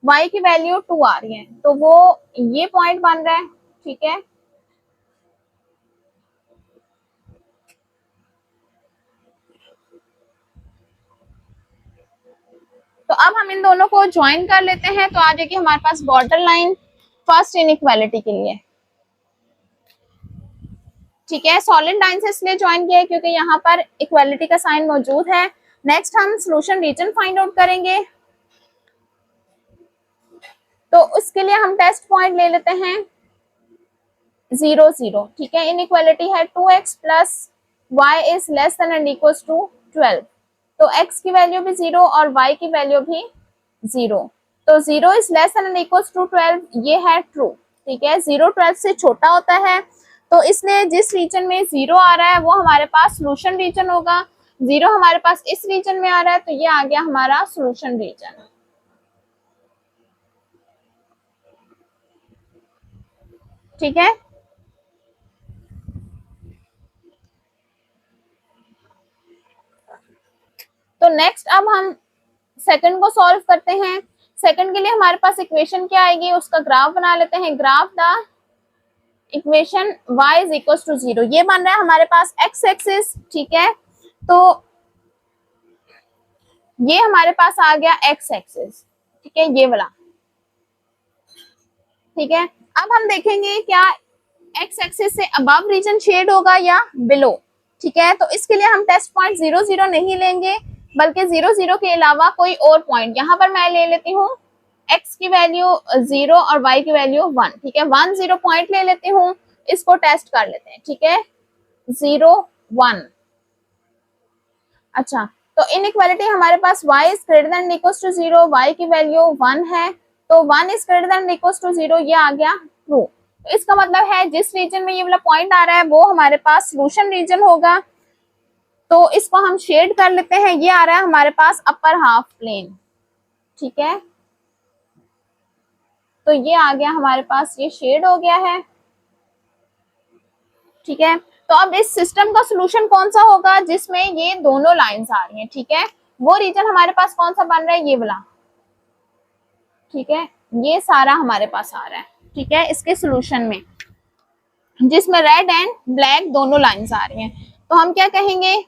y की वैल्यू 2 आ रही है, तो वो ये पॉइंट बन रहा है। ठीक है, तो अब हम इन दोनों को ज्वाइन कर लेते हैं, तो आ जाएगी हमारे पास बॉर्डर लाइन फर्स्ट इनइक्वालिटी के लिए। ठीक है, सॉलिड लाइन से इसलिए ज्वाइन किया है क्योंकि यहाँ पर इक्वालिटी का साइन मौजूद है। नेक्स्ट हम सोल्यूशन रीजन फाइंड आउट करेंगे, तो उसके लिए हम टेस्ट पॉइंट ले लेते हैं 0 0। ठीक है, इनइक्वालिटी है 2x plus y is less than and equals to 12, तो x की वैल्यू भी 0 और y की वैल्यू भी 0, तो 0 is less than and equals to 12, ये है ट्रू। ठीक है, 0 12 से छोटा होता है, तो इसलिए जिस रीजन में 0 आ रहा है वो हमारे पास सोल्यूशन रीजन होगा। 0 हमारे पास इस रीजन में आ रहा है, तो ये आ गया हमारा सोल्यूशन रीजन। ठीक है, तो नेक्स्ट अब हम सेकंड को सॉल्व करते हैं। सेकंड के लिए हमारे पास इक्वेशन क्या आएगी, उसका ग्राफ बना लेते हैं। Graph the equation y is equal to 0, ये बन रहा है हमारे पास x एक्सिस। ठीक है, तो ये हमारे पास आ गया x एक्सिस। ठीक है, ये वाला। ठीक है, अब हम देखेंगे क्या x एक्सिस से अबव रीजन शेड होगा या बिलो। ठीक है, तो इसके लिए हम टेस्ट पॉइंट 0 0 नहीं लेंगे, बल्कि 0 0 के अलावा कोई और पॉइंट यहाँ पर मैं ले लेती हूँ x की वैल्यू 0 और y की वैल्यू 1। ठीक है, 1 0 पॉइंट ले लेती हूँ, इसको टेस्ट कर लेते हैं। ठीक है, 0 1। अच्छा, तो इनइक्वालिटी हमारे पास y is greater than equals to 0, y की वैल्यू 1 है, तो 1 is greater than equals to 0, ये आ गया ट्रू। तो इसका मतलब है जिस रीजन में ये वाला पॉइंट आ रहा है वो हमारे पास सोल्यूशन रीजन होगा। तो इसको हम शेड कर लेते हैं, ये आ रहा है हमारे पास अपर हाफ प्लेन। ठीक है, तो ये आ गया हमारे पास, ये शेड हो गया है। ठीक है, तो अब इस सिस्टम का सोल्यूशन कौन सा होगा जिसमें ये दोनों लाइंस आ रही हैं। ठीक है, वो रीजन हमारे पास कौन सा बन रहा है, ये वाला। ठीक है, ये सारा हमारे पास आ रहा है। ठीक है, इसके सोल्यूशन में जिसमें रेड एंड ब्लैक दोनों लाइंस आ रही हैं, तो हम क्या कहेंगे,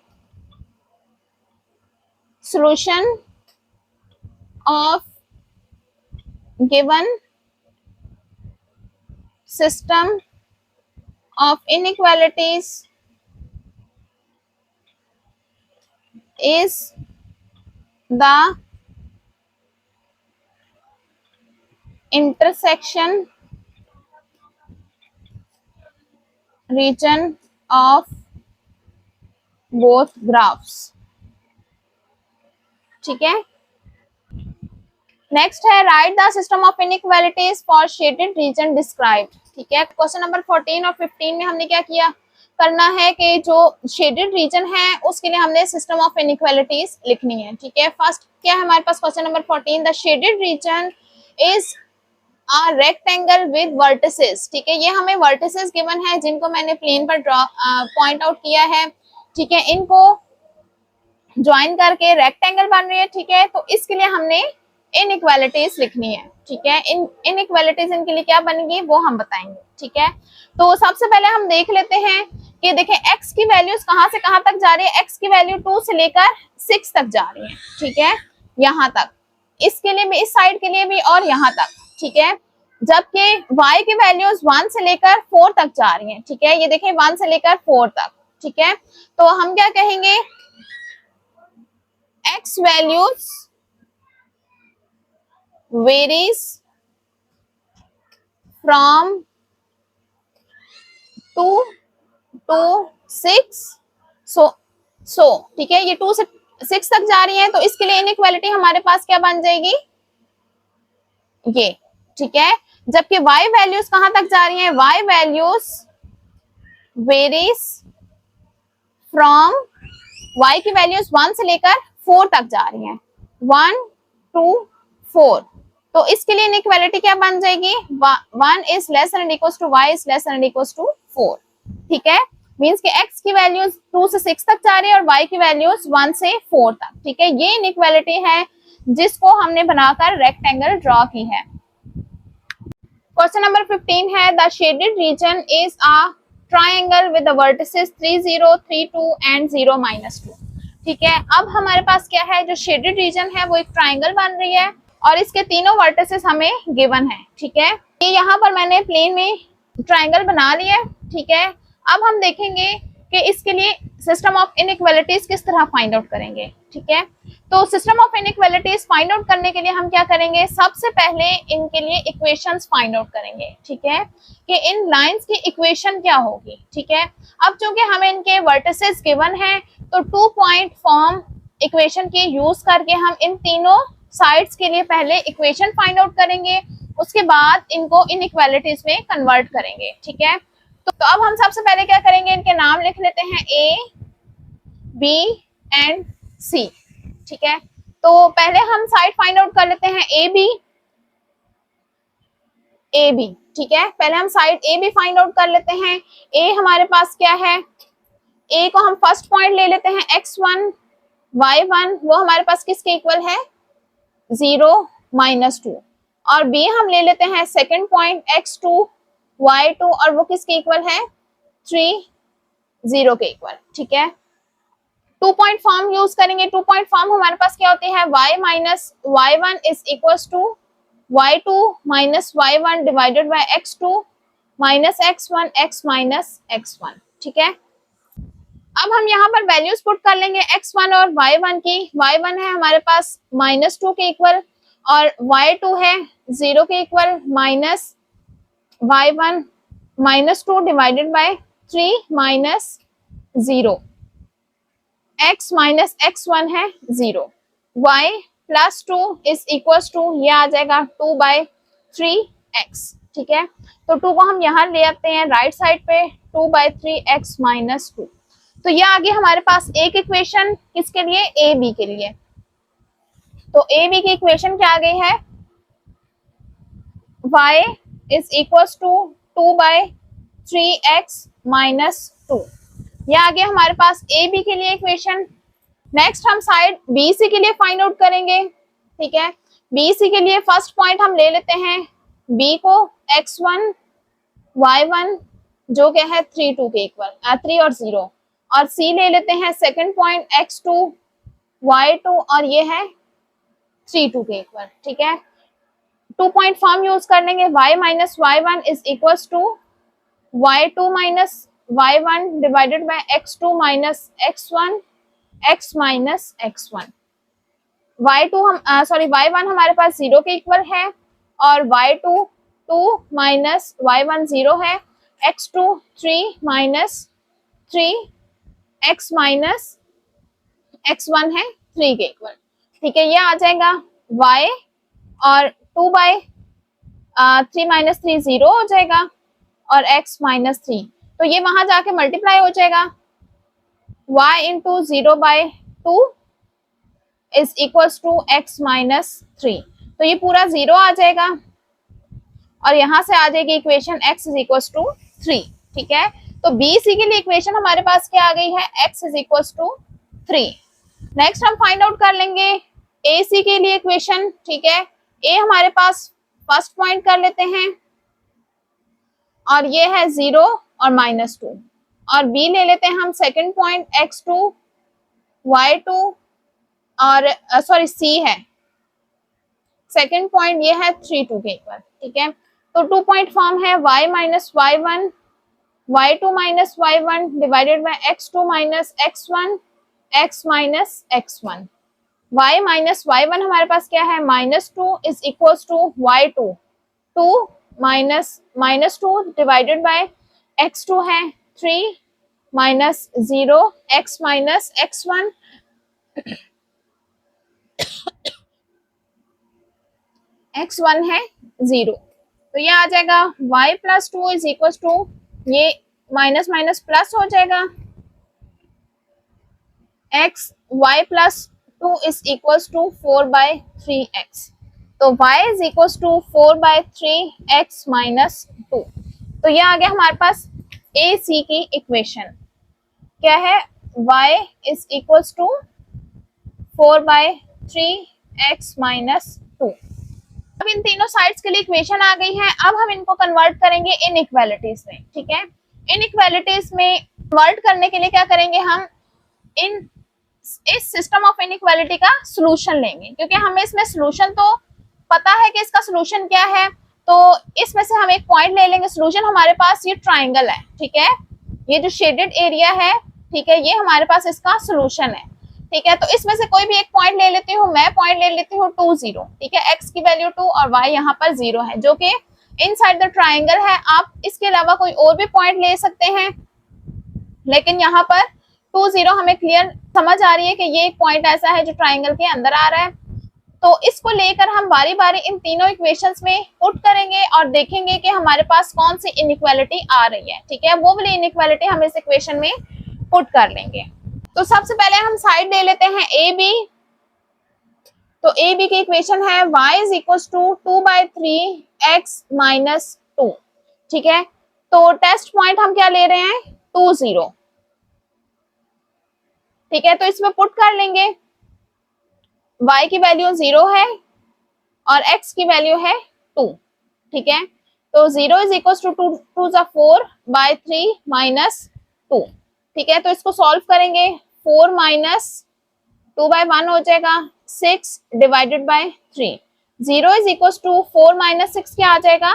solution of given system of inequalities is the intersection region of both graphs। ठीक है, नेक्स्ट है right the system of inequalities for shaded region described. ठीक है, क्वेश्चन नंबर 14 और 15 में हमने क्या किया, करना है कि जो शेडेड रीजन है उसके लिए हमने सिस्टम ऑफ इनइक्वालिटीज लिखनी है। ठीक है, फर्स्ट क्या है हमारे पास question number 14, the shaded region is a rectangle with vertices. ठीक है, ये हमें वर्टिसेस गिवन है जिनको मैंने प्लेन पर ड्रॉ पॉइंट आउट किया है। ठीक है, इनको ज्वाइन करके रेक्टेंगल बन रही है। ठीक है, तो इसके लिए हमने इनइक्वालिटीज लिखनी है। ठीक है, इनइक्वालिटीज इनके लिए क्या बनेगी वो हम बताएंगे। ठीक है, तो सबसे पहले हम देख लेते हैं कि देखें x की वैल्यूज कहां से कहां तक जा रही है। x की वैल्यू 2 से लेकर 6 तक जा रही है। ठीक है, यहाँ तक, इसके लिए भी, इस साइड के लिए भी, और यहाँ तक। ठीक है, जबकि y की वैल्यूज 1 से लेकर 4 तक जा रही है। ठीक है, ये देखें 1 से लेकर 4 तक। ठीक है, तो हम क्या कहेंगे, x values varies from 2 to 6, so ठीक है, ये 2 से 6 तक जा रही है, तो इसके लिए इनइक्वालिटी हमारे पास क्या बन जाएगी, ये। ठीक है, जबकि y वैल्यूज कहां तक जा रही हैं, y values varies from, y की वैल्यूज 1 से लेकर 4 तक जा रही हैं, 1 2 4। तो इसके लिए इनइक्वालिटी क्या बन जाएगी, 1 is less than equals to y is less than equals to 4। ठीक है, मींस कि x की वैल्यूज 2 से 6 तक जा रही है और y की वैल्यूज 1 से 4 तक। ठीक है, ये इनइक्वालिटी है जिसको हमने बनाकर रेक्टेंगल ड्रॉ की है। क्वेश्चन नंबर 15 है, the shaded region is a triangle with the vertices 3 0 3 2 and 0 -2। ठीक है, अब हमारे पास क्या है, जो शेडेड रीजन है वो एक ट्रायंगल बन रही है और इसके तीनों वर्टिसेस हमें गिवन है। ठीक है, ये यहाँ पर मैंने प्लेन में ट्रायंगल बना लिया है। ठीक है, अब हम देखेंगे कि इसके लिए सिस्टम ऑफ इनइक्वालिटीज किस तरह फाइंड आउट करेंगे। ठीक है, तो system of inequalities find out करने के लिए हम क्या करेंगे, सबसे पहले इनके लिए इक्वेशंस फाइंड आउट करेंगे। ठीक है, कि इन लाइंस की इक्वेशन क्या होगी। ठीक है, अब चूंकि हमें इनके वर्टिसेस गिवन है तो 2 पॉइंट फॉर्म इक्वेशन के यूज करके हम इन तीनों साइड्स के लिए पहले इक्वेशन फाइंड आउट करेंगे, उसके बाद इनको इनइक्वालिटीज में कन्वर्ट करेंगे। ठीक है, तो अब हम सबसे पहले क्या करेंगे, इनके नाम लिख लेते हैं A, B एंड C। ठीक है, तो पहले हम साइड फाइंड आउट कर लेते हैं AB, AB। ठीक है, पहले हम साइड AB फाइंड आउट कर लेते हैं। A हमारे पास क्या है, A को हम फर्स्ट पॉइंट ले लेते हैं x1 y1, वो हमारे पास किसके इक्वल है, 0 -2, और B हम ले लेते हैं सेकंड पॉइंट x2 y2, और वो किसके इक्वल है, 3 0 के इक्वल। ठीक है, 2 पॉइंट फॉर्म यूज करेंगे। 2 पॉइंट फॉर्म हमारे पास क्या होती है, y minus y1 is equals to y2 minus y1 divided by x2 minus x1 x minus x1। ठीक है, अब हम यहाँ पर वैल्यूज पुट कर लेंगे x1 और y1 की। y1 है हमारे पास -2 के इक्वल और y2 है 0 के equal, minus y1 -2 divided by 3 minus 0, x minus x1 है 0, y plus 2 is equal to, ये आ जाएगा 2/3x। ठीक है, तो 2 को हम यहाँ ले आते हैं राइट साइड पे, 2/3x माइनस 2। तो ये आगे हमारे पास एक इक्वेशन किसके लिए, ए बी के लिए। तो ए बी की इक्वेशन क्या आ गई है, y is equal to 2/3x minus 2। ये आ गया हमारे पास ए बी के लिए इक्वेशन। नेक्स्ट हम साइड बी सी के लिए फाइंड आउट करेंगे। ठीक है, बी सी के लिए फर्स्ट पॉइंट हम ले लेते हैं b को x1 y1 जो क्या है 3 2 के इक्वल, 3 और 0, और c ले लेते हैं सेकंड पॉइंट x2 y2 और ये है 3 2 के इक्वल। ठीक है, 2 पॉइंट फॉर्म यूज कर लेंगे, y minus y1 is equal to y2 minus y1 divided by x2 minus x1 x minus x1। y2 हम y1 हमारे पास 0 के इक्वल है और y2 2 माइनस y1 0 है, x2 3 minus 3 x minus x1 है 3 के इक्वल। ठीक है, ये आ जाएगा y और 2/3 माइनस 3 0 हो जाएगा और x माइनस 3, तो ये वहां जाके मल्टीप्लाई हो जाएगा, y into 0/2 is equals to x minus 3, तो ये पूरा 0 आ जाएगा और यहाँ से आ जाएगी equation x is equals to 3। ठीक है, तो बी सी के लिए इक्वेशन हमारे पास क्या आ गई है, x is equals to 3। Next हम फाइंड आउट कर लेंगे ए सी के लिए इक्वेशन। ठीक है, ए हमारे पास फर्स्ट पॉइंट कर लेते हैं और ये है 0 और -2, और बी ले लेते हैं हम सेकंड पॉइंट x2 y2 और सी है सेकंड पॉइंट, ये है 3 2 के इक्वल। ठीक है, तो 2 पॉइंट फॉर्म है y minus y1 y2 minus y1 divided by x2 minus x1 x minus x1। y minus y1 हमारे पास क्या है, -2 is equal to y2 2 minus 2 divided by x2 है 3 minus 0 x minus x1 x1 है 0। तो ये आ जाएगा y plus 2 is equal to, ये माइनस माइनस प्लस हो जाएगा, x y plus 2 is equal to 4/3x। तो y is equal to 4/3x minus 2। तो ये आ गया हमारे पास ए सी की इक्वेशन। क्या है? y is equal to 4/3x minus 2। अब इन तीनों साइड्स के लिए इक्वेशन आ गई है। अब हम इनको कन्वर्ट करेंगे इनइक्वालिटीज में। ठीक है, इनइक्वालिटीज में कन्वर्ट करने के लिए क्या करेंगे, हम इस सिस्टम ऑफ इनइक्वालिटी का सॉल्यूशन लेंगे, क्योंकि हमें इसमें सॉल्यूशन तो पता है कि इसका सॉल्यूशन क्या है। तो इसमें से हम एक पॉइंट ले लेंगे। सॉल्यूशन हमारे पास ये ट्राइंगल है। ठीक है, ये जो शेडेड एरिया है, ठीक है, ये हमारे पास इसका सॉल्यूशन है। ठीक है, तो इसमें से कोई भी एक पॉइंट ले लेती हूँ, मैं पॉइंट ले लेती हूँ 2 0। ठीक है, x की वैल्यू 2 और y यहाँ पर 0 है, जो कि इनसाइड द ट्राइंगल है। आप इसके अलावा कोई और भी पॉइंट ले सकते हैं, लेकिन यहाँ पर 2 0 हमें क्लियर समझ आ रही है कि ये एक पॉइंट ऐसा है जो ट्राइंगल के अंदर आ रहा है। तो इसको लेकर हम बारी बारी इन तीनों इक्वेशंस में पुट करेंगे और देखेंगे कि हमारे पास कौन सी इनइक्वालिटी आ रही है। ठीक है, वो वाली इनइक्वालिटी हम इस इक्वेशन में पुट कर लेंगे। तो सबसे पहले हम साइड ले लेते हैं ए बी। तो ए बी की इक्वेशन है y is equal to 2/3x minus 2। ठीक है, तो टेस्ट पॉइंट हम क्या ले रहे हैं, 2 0। ठीक है, तो इसमें पुट कर लेंगे। y की वैल्यू 0 है और x की वैल्यू है 2। ठीक है, तो 0 इज इक्वल टू 2 = 4/3 माइनस 2। ठीक है, तो इसको सॉल्व करेंगे। 4 माइनस 2/1 हो जाएगा, 6 divided by 3। 0 is equal to 4 minus 6 क्या आ जाएगा,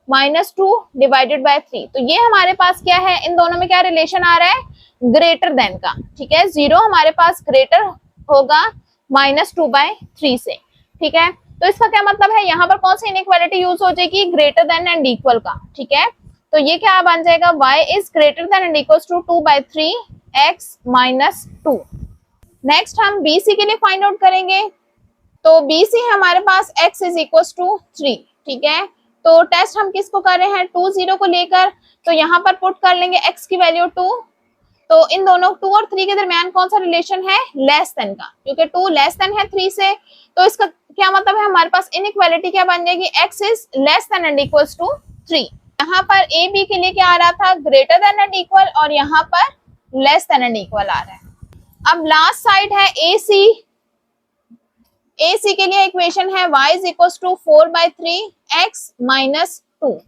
-2 डिवाइडेड बाय 3। तो ये हमारे पास क्या है, इन दोनों में क्या रिलेशन आ रहा है, ग्रेटर देन का। ठीक है, 0 हमारे पास ग्रेटर होगा -2/3 से। ठीक है, तो इसका क्या मतलब है, यहाँ पर कौन सी इनइक्वालिटी यूज हो जाएगी, ग्रेटर देन एंड इक्वल का। ठीक है, तो ये क्या बन जाएगा, y is greater than and equal to 2/3x minus 2। Next हम BC के लिए फाइंड आउट करेंगे। तो BC है हमारे पास x इज इक्वल टू 3। ठीक है, तो टेस्ट हम किसको कर रहे हैं, 2 0 को लेकर। तो यहाँ पर पुट कर लेंगे x की वैल्यू 2। तो इन दोनों 2 और 3 के दरमियान कौन सा रिलेशन है, लेस देन का, क्योंकि 2 लेस देन है 3 से। तो इसका क्या मतलब है, हमारे पास इनइक्वालिटी क्या बन जाएगी, x is less than and equal to 3। यहाँ पर ए बी के लिए क्या आ रहा था, ग्रेटर देन एंड इक्वल, और यहाँ पर लेस देन एंड इक्वल आ रहा है। अब लास्ट साइड है ए सी। ए सी के लिए इक्वेशन है y is equal to 4/3x minus 2।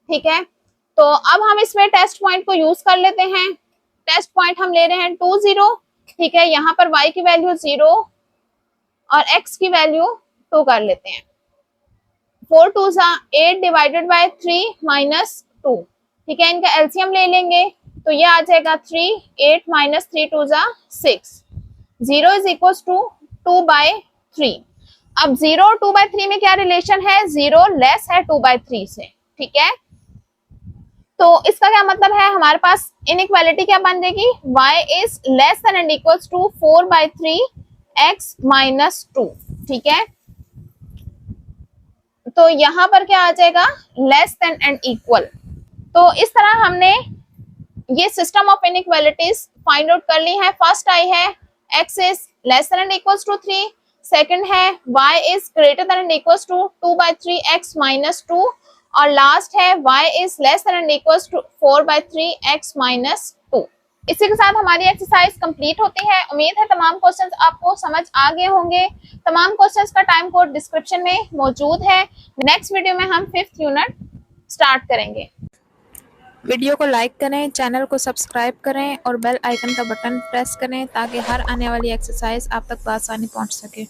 ठीक है, तो अब हम इसमें टेस्ट पॉइंट को यूज कर लेते हैं। टेस्ट पॉइंट हम ले रहे हैं 2 0। ठीक है, यहाँ पर y की वैल्यू 0 और x की वैल्यू 2 कर लेते हैं। 4 2 8 डिवाइडेड बाय 3 माइनस 2। ठीक है, इनका एलसीएम ले लेंगे, तो ये आ जाएगा 3, 8 माइनस 3 2 6। 0 is equal to 2/3। अब 0 और 2/3 में क्या रिलेशन है, 0 लेस है 2/3 से। ठीक है, तो इसका क्या मतलब है, हमारे पास इनइक्वालिटी क्या बन जाएगी, y is less than and equal to 4/3x minus 2। ठीक है, तो यहाँ पर क्या आ जाएगा, लेस देन एंड इक्वल। तो इस तरह हमने ये system of inequalities find out कर ली है। फर्स्ट आई है x is less than and equal to 3, second है y is greater than and equal to 2/3x minus 2, और लास्ट है y is less than and equal to 4/3x minus 2। इसी के साथ हमारी एक्सरसाइज कंप्लीट होती है। उम्मीद है तमाम क्वेश्चंस आपको समझ आ गए होंगे। तमाम क्वेश्चंस का टाइम कोड डिस्क्रिप्शन में मौजूद है। नेक्स्ट वीडियो में हम 5th यूनिट स्टार्ट करेंगे। वीडियो को लाइक करें, चैनल को सब्सक्राइब करें और बेल आइकन का बटन प्रेस करें ताकि हर आने वाली एक्सरसाइज आप तक आसानी पहुंच सके।